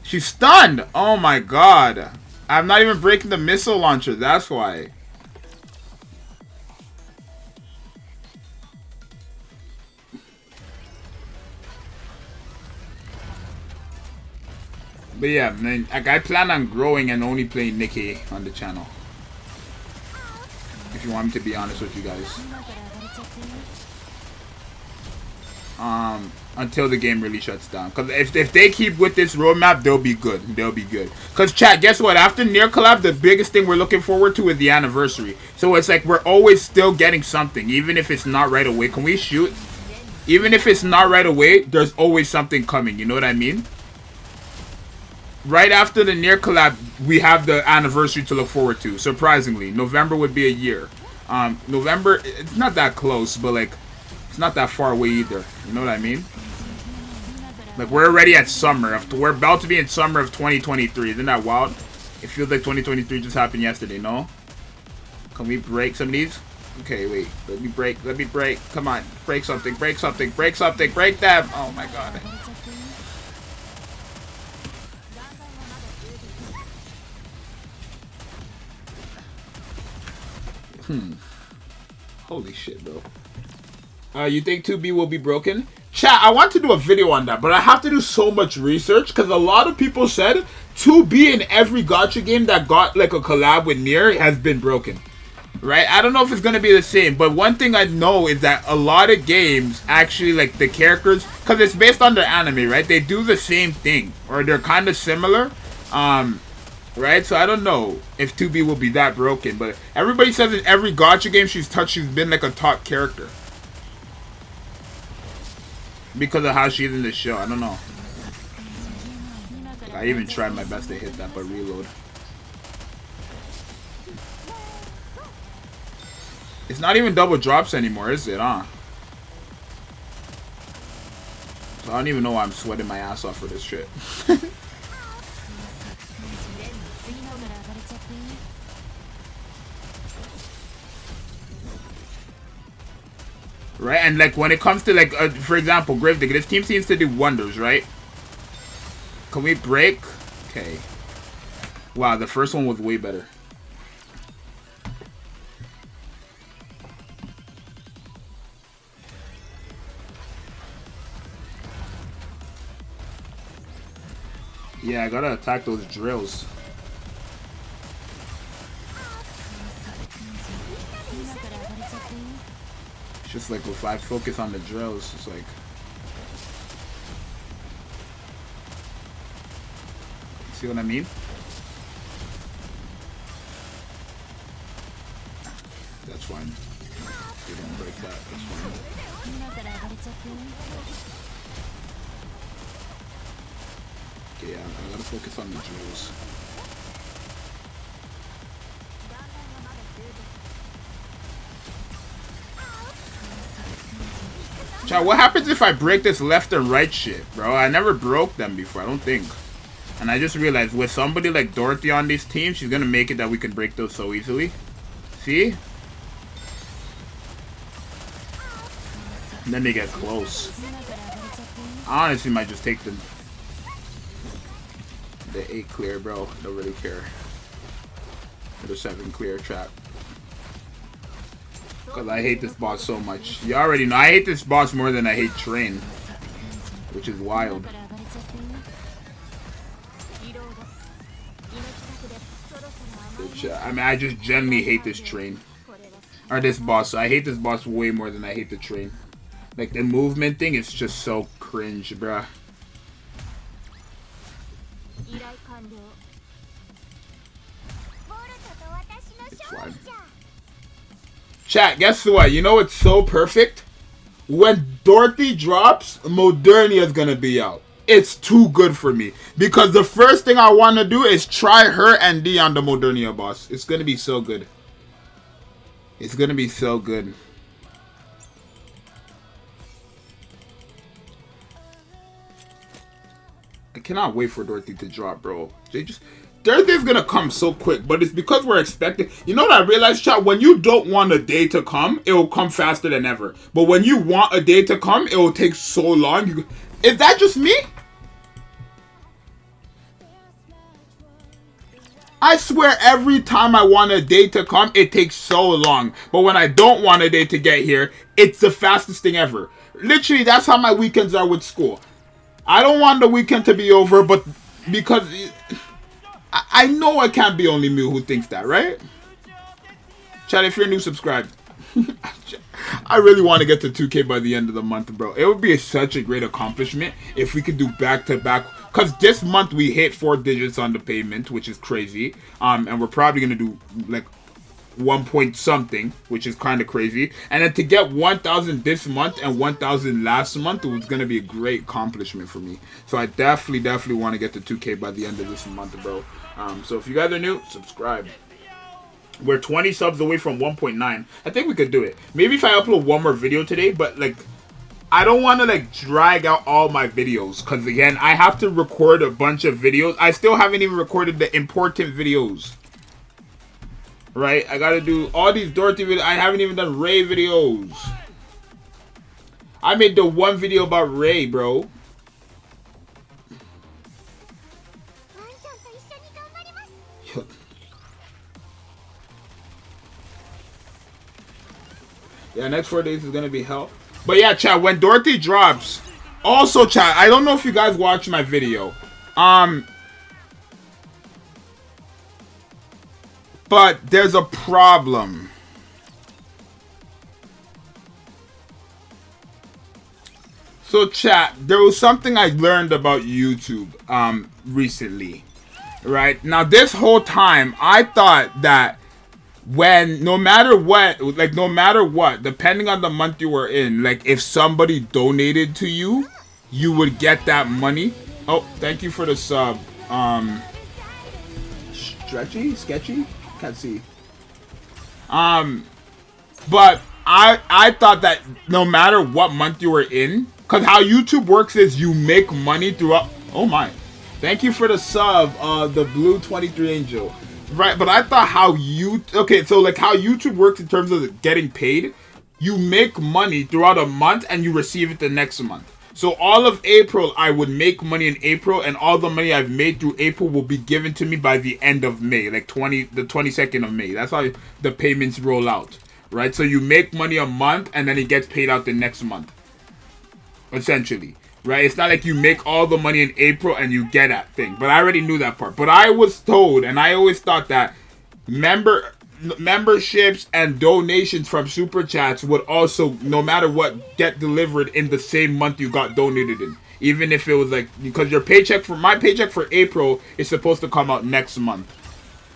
She's stunned! Oh my god. I'm not even breaking the missile launcher, that's why. But yeah, man, like I plan on growing and only playing Nikke on the channel. If you want me to be honest with you guys. Until the game really shuts down. Because if they keep with this roadmap, they'll be good. They'll be good. Because chat, guess what? After Near Collab, the biggest thing we're looking forward to is the anniversary. So it's like we're always still getting something, even if it's not right away. Can we shoot? Even if it's not right away, there's always something coming. You know what I mean? Right after the Near Collab, we have the anniversary to look forward to. Surprisingly, November would be a year. November, it's not that close, but like, it's not that far away either. You know what I mean? Like, we're already at summer. We're about to be in summer of 2023. Isn't that wild? It feels like 2023 just happened yesterday, no? Can we break some of these? Okay, wait. Let me break. Let me break. Come on. Break something. Break something. Break something. Break them. Oh my god. Holy shit, bro. You think 2B will be broken? Chat, I want to do a video on that, but I have to do so much research because a lot of people said 2B in every gacha game that got like a collab with Nier has been broken. Right? I don't know if it's going to be the same, but one thing I know is that a lot of games actually, like the characters, because it's based on their anime, right? They do the same thing, or they're kind of similar. Right? So I don't know if 2B will be that broken, but everybody says in every gacha game she's touched, she's been like a top character. Because of how she's in the show. I don't know. I even tried my best to hit that, but reload. It's not even double drops anymore, is it, huh? So I don't even know why I'm sweating my ass off for this shit. Right, and like when it comes to like, for example, Gravedigger, this team seems to do wonders, right? Can we break? Okay. Wow, the first one was way better. Yeah, I gotta attack those drills. It's just like if I focus on the drills, it's like... See what I mean? That's fine. You don't break that, that's fine. Okay, yeah, I gotta focus on the drills. Chat, what happens if I break this left and right shit, bro? I never broke them before, I don't think. And I just realized with somebody like Dorothy on this team, she's gonna make it that we can break those so easily. See? And then they get close. I honestly might just take the 8 clear, bro. Don't really care. For the 7 clear trap. Because I hate this boss so much. You already know. I hate this boss more than I hate Train. Which is wild. I mean, I just generally hate this Train. Or this boss. I hate this boss way more than I hate the Train. Like, the movement thing is just so cringe, bruh. It's fine. Chat, guess what? You know what's so perfect? When Dorothy drops, Modernia is gonna be out. It's too good for me. Because the first thing I want to do is try her and D on the Modernia boss. It's gonna be so good. It's gonna be so good. I cannot wait for Dorothy to drop, bro. Dorothy's gonna come so quick, but it's because we're expecting. You know what I realized, chat? When you don't want a day to come, it will come faster than ever. But when you want a day to come, it will take so long. Is that just me? I swear every time I want a day to come, it takes so long. But when I don't want a day to get here, it's the fastest thing ever. Literally, that's how my weekends are with school. I don't want the weekend to be over, but because I know it can't be only me who thinks that, right? Chat, if you're new, subscribe. I really want to get to 2K by the end of the month, bro. It would be such a great accomplishment if we could do back-to-back. Because this month we hit 4 digits on the payment, which is crazy. And we're probably going to do, like, 1 point something, which is kind of crazy. And then to get 1,000 this month and 1,000 last month, it was going to be a great accomplishment for me. So I definitely want to get to 2K by the end of this month, bro. So if you guys are new, subscribe. We're 20 subs away from 1.9. I think we could do it. Maybe if I upload one more video today, but like, I don't want to like drag out all my videos. Because again, I have to record a bunch of videos. I still haven't even recorded the important videos. Right? I got to do all these Dorothy videos. I haven't even done Ray videos. I made the one video about Ray, bro. Yeah, next 4 days is gonna be hell. But yeah, chat, when Dorothy drops, also chat, I don't know if you guys watched my video. But there's a problem. So chat, there was something I learned about YouTube recently. Right? Now this whole time I thought that when no matter what, depending on the month you were in, like if somebody donated to you, you would get that money. Oh, thank you for the sub. sketchy, can't see. But I thought that no matter what month you were in, because how YouTube works is you make money throughout. Oh my, thank you for the sub, the blue 23 angel. Right, but I thought how so like how YouTube works in terms of getting paid, you make money throughout a month and you receive it the next month. So all of April, I would make money in April, and all the money I've made through April will be given to me by the end of May, like the 22nd of May. That's how the payments roll out, right? So you make money a month, and then it gets paid out the next month, essentially, right? It's not like you make all the money in April and you get that thing. But I already knew that part. But I was told, and I always thought that memberships and donations from super chats would also, no matter what, get delivered in the same month you got donated in, even if it was like, because your paycheck for my paycheck for April is supposed to come out next month,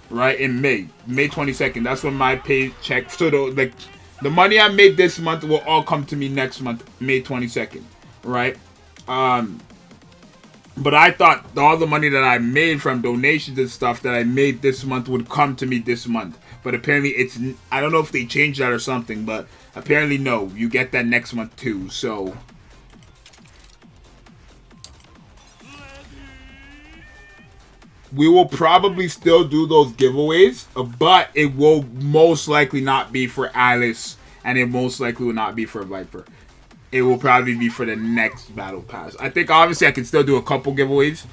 right? In May 22nd. That's when my paycheck, so the money I made this month will all come to me next month, May 22nd, right? But I thought all the money that I made from donations and stuff that I made this month would come to me this month. But apparently I don't know if they changed that or something, but apparently no, you get that next month too, so. We will probably still do those giveaways, but it will most likely not be for Alice, and it most likely will not be for Viper. It will probably be for the next battle pass. I think obviously I can still do a couple giveaways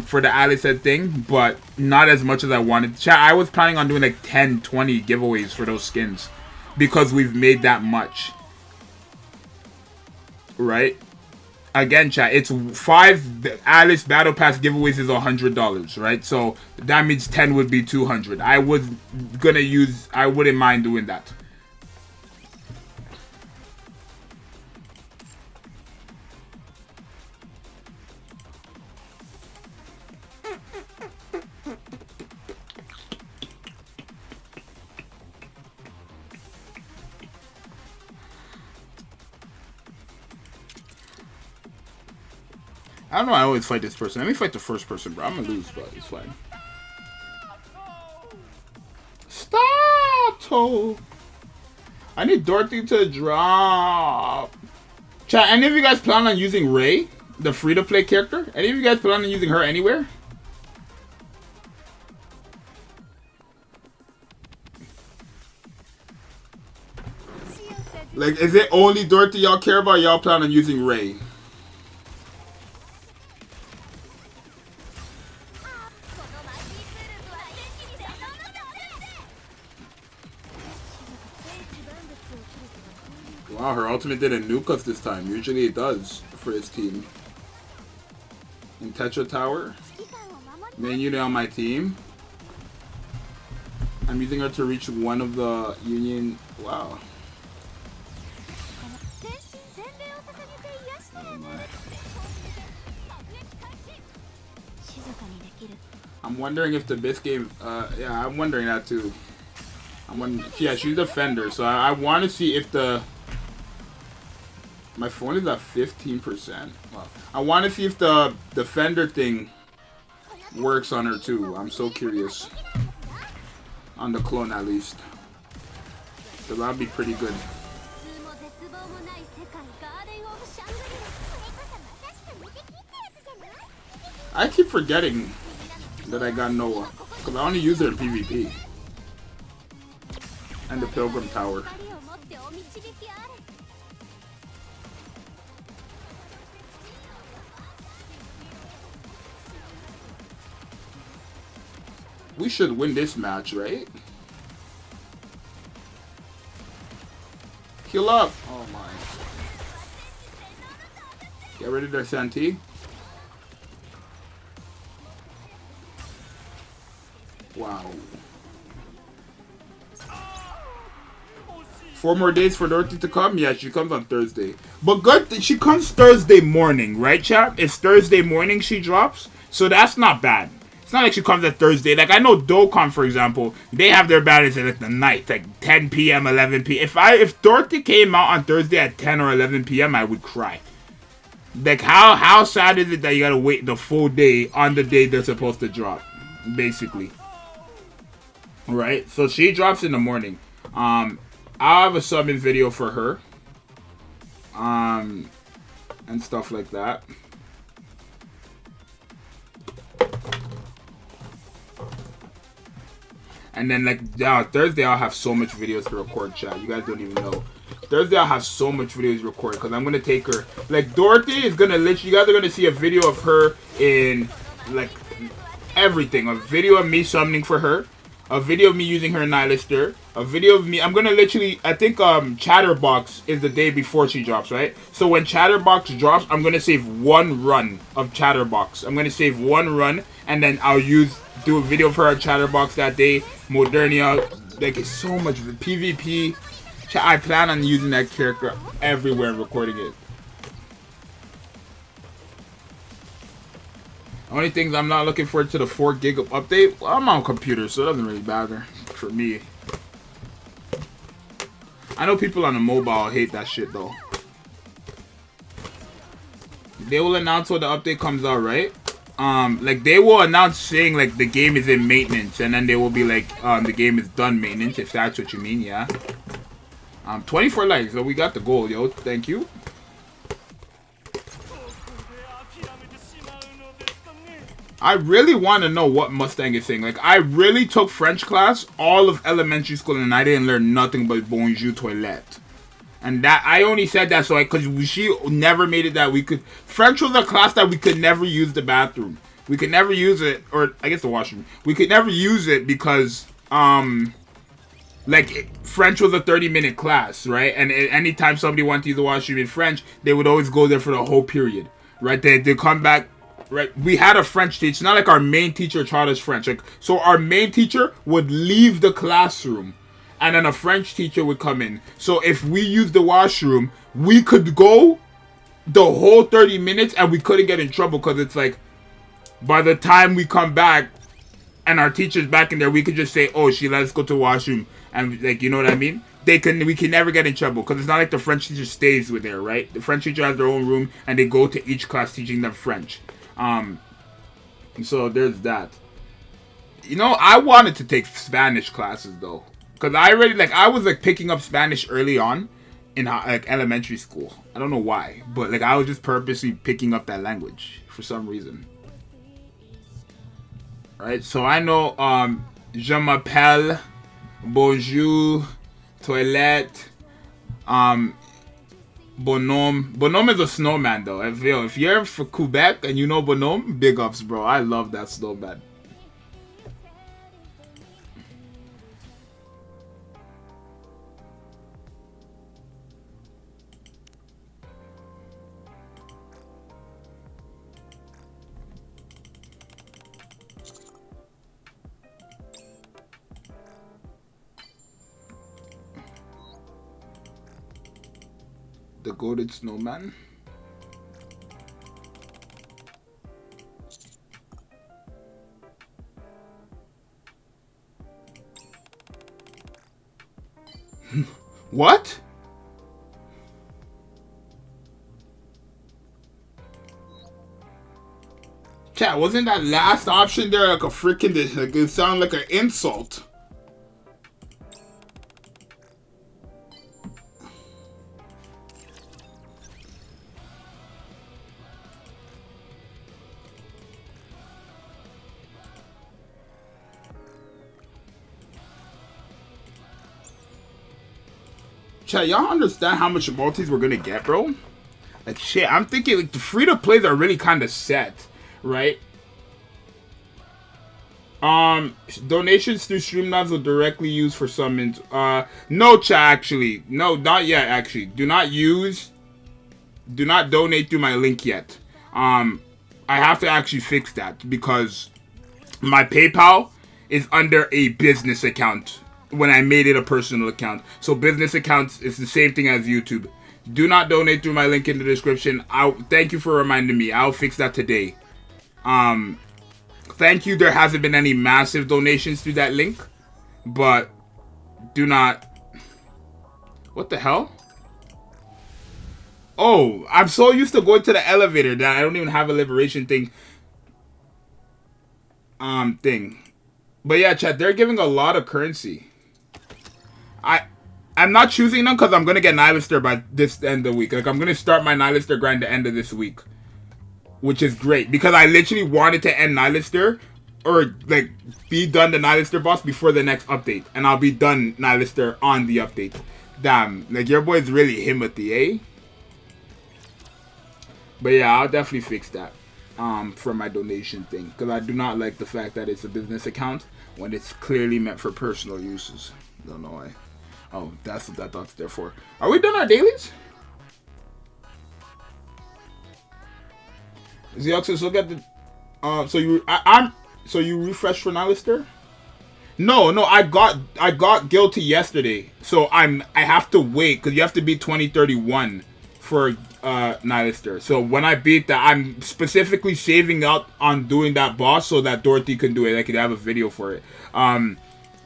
for the Alice head thing, but not as much as I wanted. Chat, I was planning on doing like 10, 20 giveaways for those skins because we've made that much. Right? Again, chat, it's 5 Alice battle pass giveaways is $100, right? So that means 10 would be 200. I wouldn't mind doing that. I don't know, I always fight this person. Let me fight the first person, bro. I'm gonna lose, but it's fine. Stop! I need Dorothy to drop. Chat, any of you guys plan on using Ray, the free-to-play character? Any of you guys plan on using her anywhere? Like, is it only Dorothy y'all care about? Y'all plan on using Ray? Wow, her ultimate didn't nuke us this time. Usually it does for his team. In Tetra Tower. Main unit on my team. I'm using her to reach one of the Union. Wow. I'm wondering if the Biscay, yeah, I'm wondering that too. Yeah, she's a defender, so I want to see if my phone is at 15%. Wow. I want to see if the defender thing works on her too. I'm so curious. On the clone at least. So that'd be pretty good. I keep forgetting that I got Noah, because I only use her in PvP. And the Pilgrim Tower. We should win this match, right? Heal up! Oh my. Get rid of their Santee. Wow. 4 more days for Dorothy to come? Yeah, she comes on Thursday. But good, she comes Thursday morning, right, chap? It's Thursday morning she drops, so that's not bad. It's not like she comes at Thursday. Like, I know Dokkan, for example, they have their battles at like the night, like 10 p.m., 11 p.m. If Dorothy came out on Thursday at 10 or 11 p.m., I would cry. Like, how sad is it that you gotta wait the full day on the day they're supposed to drop, basically. Right? So she drops in the morning. I'll have a summon video for her. And stuff like that. And then, like, Thursday, I'll have so much videos to record, chat. You guys don't even know. Thursday, I'll have so much videos to record because I'm going to take her. Like, Dorothy is going to literally, you guys are going to see a video of her in, like, everything. A video of me summoning for her. A video of me using her Nihilister. A video of me, I'm going to literally, I think Chatterbox is the day before she drops, right? So when Chatterbox drops, I'm going to save one run of Chatterbox. I'm going to save one run and then I'll do a video for her Chatterbox that day. Modernia, like, it's so much PvP. I plan on using that character everywhere and recording it. Only things I'm not looking forward to the 4 gig update. Well, I'm on computer, so it doesn't really matter for me. I know people on the mobile hate that shit though. They will announce when the update comes out, right? Like they will announce saying like the game is in maintenance, and then they will be like, the game is done maintenance, if that's what you mean, yeah. 24 likes, so we got the goal, yo. Thank you. I really want to know what Mustang is saying. Like, I really took French class all of elementary school, and I didn't learn nothing but bonjour toilette. And that I only said that so because she never made it that we could. French was a class that we could never use the bathroom. We could never use it, or I guess the washroom. We could never use it because like French was a 30-minute class, right? And anytime somebody wanted to use the washroom in French, they would always go there for the whole period, right? They come back. Right, we had a French teacher. It's not like our main teacher taught us French. Like, so our main teacher would leave the classroom, and then a French teacher would come in. So if we used the washroom, we could go the whole 30 minutes, and we couldn't get in trouble because it's like, by the time we come back, and our teacher's back in there, we could just say, "Oh, she let us go to the washroom," and like, you know what I mean? We can never get in trouble because it's not like the French teacher stays with there, right? The French teacher has their own room, and they go to each class teaching them French. So there's that. You know, I wanted to take Spanish classes though, because I was like picking up Spanish early on in like elementary school. I don't know why, but like I was just purposely picking up that language for some reason. Right? So I know je m'appelle, bonjour, toilette, Bonhomme. Bonhomme is a snowman though. If you're from Quebec and you know Bonhomme, big ups, bro. I love that snowman. The goated snowman. What? Chat, wasn't that last option there like a freaking, like it sounded like an insult? Chat, y'all understand how much multis we're gonna get, bro? Like, shit, I'm thinking, like, the free-to-plays are really kind of set, right? Donations through Streamlabs will directly use for summons. No, chat, actually. No, not yet, actually. Do not donate through my link yet. I have to actually fix that because my PayPal is under a business account when I made it a personal account. So business accounts is the same thing as YouTube. Do not donate through my link in the description. Thank you for reminding me. I'll fix that today. Thank you. There hasn't been any massive donations through that link, but do not. What the hell? Oh, I'm so used to going to the elevator that I don't even have a liberation thing. But yeah, chat, they're giving a lot of currency. I'm not choosing them because I'm gonna get Nihilister by this end of the week. Like, I'm gonna start my Nihilister grind the end of this week, which is great because I literally wanted to end Nihilister or like be done the Nihilister boss before the next update, and I'll be done Nihilister on the update. Damn, like your boy's really him with the A. But yeah, I'll definitely fix that for my donation thing because I do not like the fact that it's a business account when it's clearly meant for personal uses. Don't know why. Oh, that's what that thought's there for. Are we done our dailies? Zxous, look at the. So you refreshed for Nihilister? No, I got guilty yesterday, so I have to wait because you have to be 2031 for Nihilister. So when I beat that, I'm specifically saving up on doing that boss so that Dorothy can do it. I could have a video for it.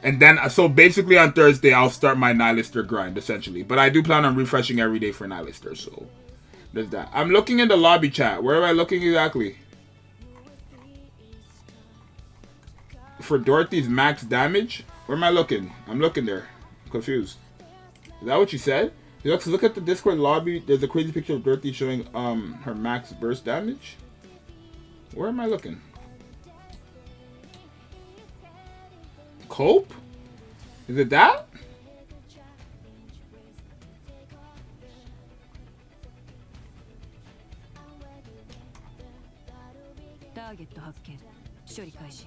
And then so basically on Thursday I'll start my Nihilister grind essentially. But I do plan on refreshing every day for Nihilister. So there's that. I'm looking in the lobby chat. Where am I looking exactly? For Dorothy's max damage? Where am I looking? I'm looking there. I'm confused. Is that what you said? Look at the Discord lobby. There's a crazy picture of Dorothy showing her max burst damage. Where am I looking? Cope? Is it that? Target 発見。処理開始。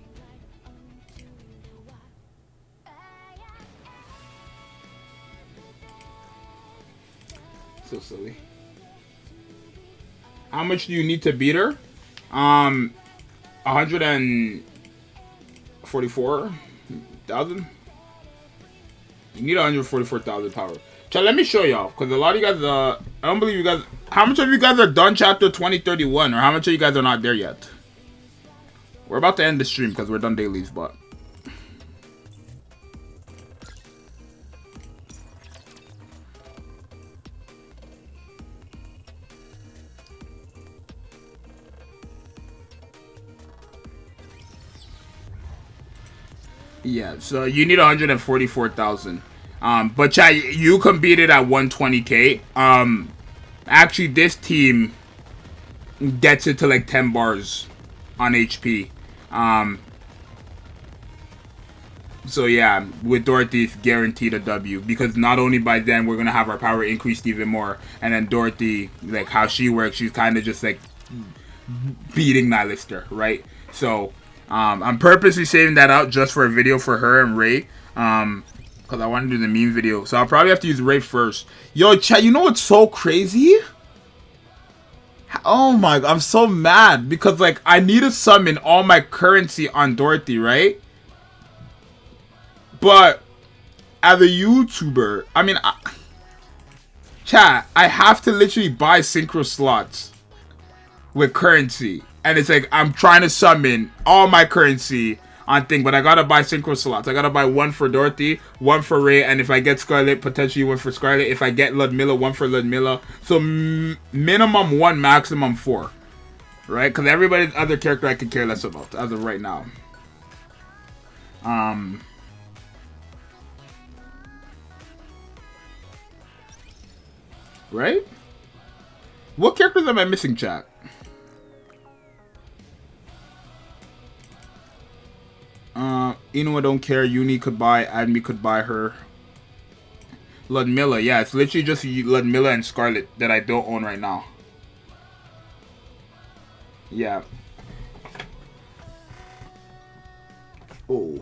So silly. How much do you need to beat her? 144,000. You need 144,000 power. Chat, let me show y'all, because a lot of you guys, I don't believe you guys. How much of you guys are done chapter 2031, or how much of you guys are not there yet? We're about to end the stream because we're done dailies, but. Yeah, so you need 144,000. But chat, you can beat it at 120k. Actually, this team gets it to like 10 bars on HP. So yeah, with Dorothy, it's guaranteed a W because not only by then we're gonna have our power increased even more, and then Dorothy, like how she works, she's kind of just like beating Nihilister, right? So. I'm purposely saving that out just for a video for her and Ray. Because I want to do the meme video. So I'll probably have to use Ray first. Yo, chat, you know what's so crazy? Oh my, I'm so mad. Because, like, I need to summon all my currency on Dorothy, right? But, as a YouTuber, I mean, chat, I have to literally buy synchro slots with currency. And it's like, I'm trying to summon all my currency on thing, but I gotta buy synchro slots. I gotta buy one for Dorothy, one for Ray, and if I get Scarlet, potentially one for Scarlet. If I get Ludmilla, one for Ludmilla. So, minimum 1, maximum 4. Right? Because everybody's other character I could care less about, as of right now. Right? What characters am I missing, chat? Inua don't care. Uni could buy. Admi could buy her. Ludmilla, yeah, it's literally just Ludmilla and Scarlet that I don't own right now. Yeah. Oh,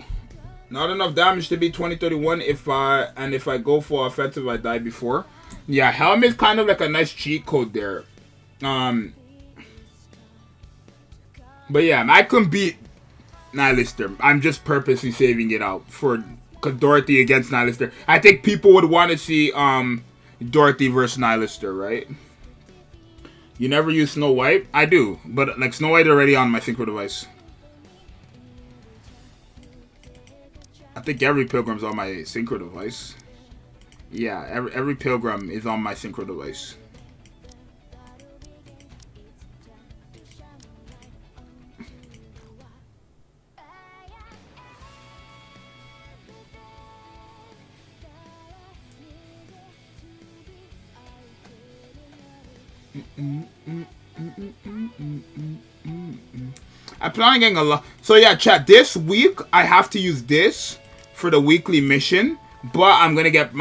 not enough damage to be 2031. If I go for offensive, I die before. Yeah, Helm is kind of like a nice cheat code there. But yeah, I couldn't beat Nihilister. I'm just purposely saving it out for Dorothy against Nihilister. I think people would want to see Dorothy versus Nihilister, right? You never use Snow White? I do, but like Snow White already on my synchro device. I think every pilgrim's on my synchro device. Yeah, every pilgrim is on my synchro device. I plan on getting a lot. So yeah, chat. This week I have to use this for the weekly mission, but I'm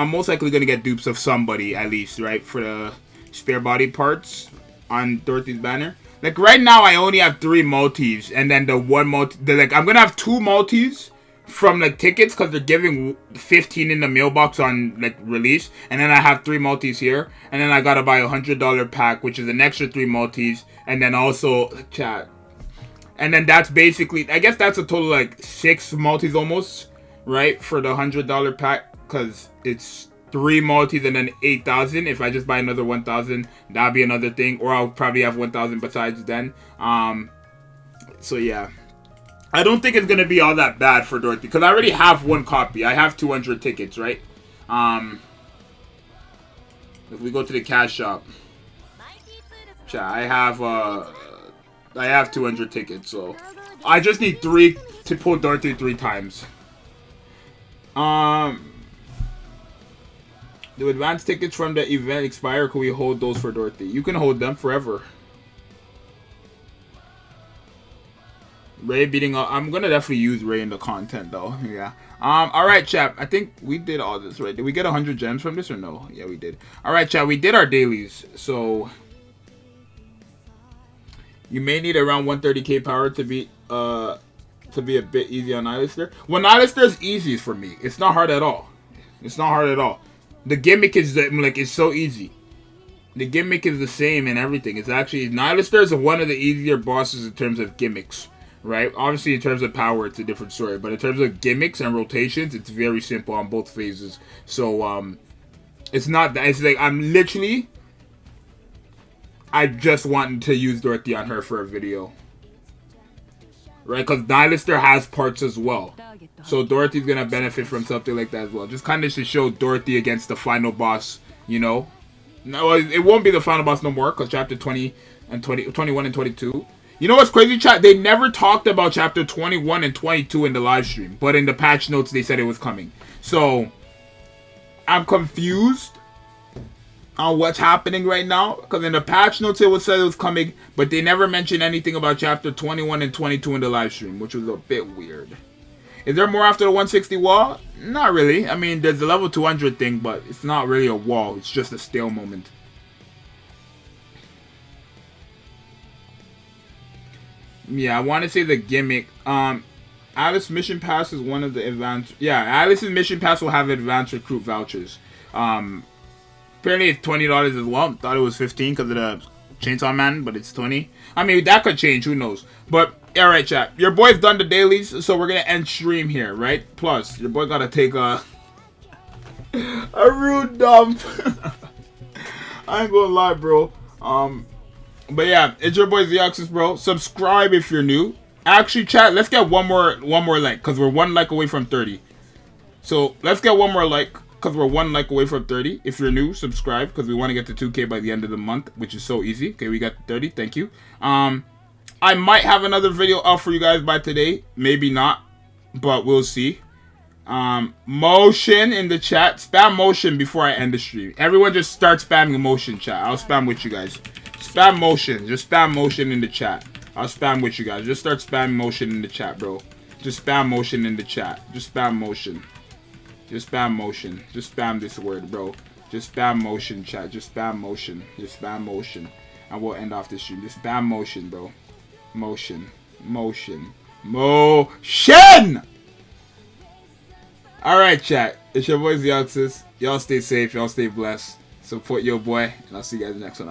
most likely gonna get dupes of somebody at least, right? For the spare body parts on Dorothy's banner. Like right now, I only have 3 multis, and then the one multi. I'm gonna have 2 multis from like tickets because they're giving 15 in the mailbox on like release, and then I have 3 multis here, and then I gotta buy $100 pack, which is an extra 3 multis, and then also chat. And then that's basically, I guess that's a total like 6 multis almost, right? For the $100 pack, because it's 3 multis and then 8,000. If I just buy another 1,000, that'd be another thing. Or I'll probably have 1,000 besides then. So yeah. I don't think it's going to be all that bad for Dorothy. Because I already have 1 copy. I have 200 tickets, right? If we go to the cash shop. I have 200 tickets. So I just need 3 to pull Dorothy 3 times. Do advance tickets from the event expire? Or can we hold those for Dorothy? You can hold them forever. Ray beating up. I'm gonna definitely use Ray in the content though. Yeah. Alright, chat. I think we did all this, right? Did we get 100 gems from this or no? Yeah, we did. Alright, chat. We did our dailies. So you may need around 130k power to be a bit easy on Nihilister. Well, Nihilister is easy for me. It's not hard at all. It's not hard at all. The gimmick is like it's so easy. The gimmick is the same and everything. It's actually Nihilister is one of the easier bosses in terms of gimmicks, right? Obviously, in terms of power, it's a different story. But in terms of gimmicks and rotations, it's very simple on both phases. So it's not that. It's like I just wanted to use Dorothy on her for a video, right? Because Nihilister has parts as well. So Dorothy's going to benefit from something like that as well. Just kind of to show Dorothy against the final boss, you know? No, it won't be the final boss no more because chapter 20 and 21 and 22. You know what's crazy, chat? They never talked about chapter 21 and 22 in the live stream. But in the patch notes, they said it was coming. So, I'm confused on what's happening right now. Because in the patch notes, it was said it was coming. But they never mentioned anything about chapter 21 and 22 in the live stream. Which was a bit weird. Is there more after the 160 wall? Not really. I mean, there's the level 200 thing, but it's not really a wall. It's just a stale moment. Yeah, I want to say the gimmick. Alice Mission Pass is one of the advanced... Yeah, Alice's Mission Pass will have advanced recruit vouchers. Apparently it's $20 as well. Thought it was $15 because of the Chainsaw Man, but it's 20. I mean, that could change. Who knows? But... Alright, chat. Your boy's done the dailies, so we're gonna end stream here, right? Plus, your boy gotta take a rude dump. I ain't gonna lie, bro. But yeah, it's your boy Zxous, bro. Subscribe if you're new. Actually, chat, let's get one more like, because we're 1 like away from 30. So, let's get one more like, because we're 1 like away from 30. If you're new, subscribe, because we want to get to 2K by the end of the month, which is so easy. Okay, we got 30. Thank you. I might have another video up for you guys by today. Maybe not, but we'll see. Motion in the chat. Spam motion before I end the stream. Everyone just start spamming motion, chat. I'll spam with you guys. Spam motion. Just spam motion in the chat. I'll spam with you guys. Just start spamming motion in the chat, bro. Just spam motion in the chat. Just spam motion. Just spam motion. Just spam this word, bro. Just spam motion, chat. Just spam motion. Just spam motion. And we'll end off the stream. Just spam motion, bro. Motion. Motion. Motion! Alright, chat. It's your boy Zxous. Y'all stay safe. Y'all stay blessed. Support your boy. And I'll see you guys next one.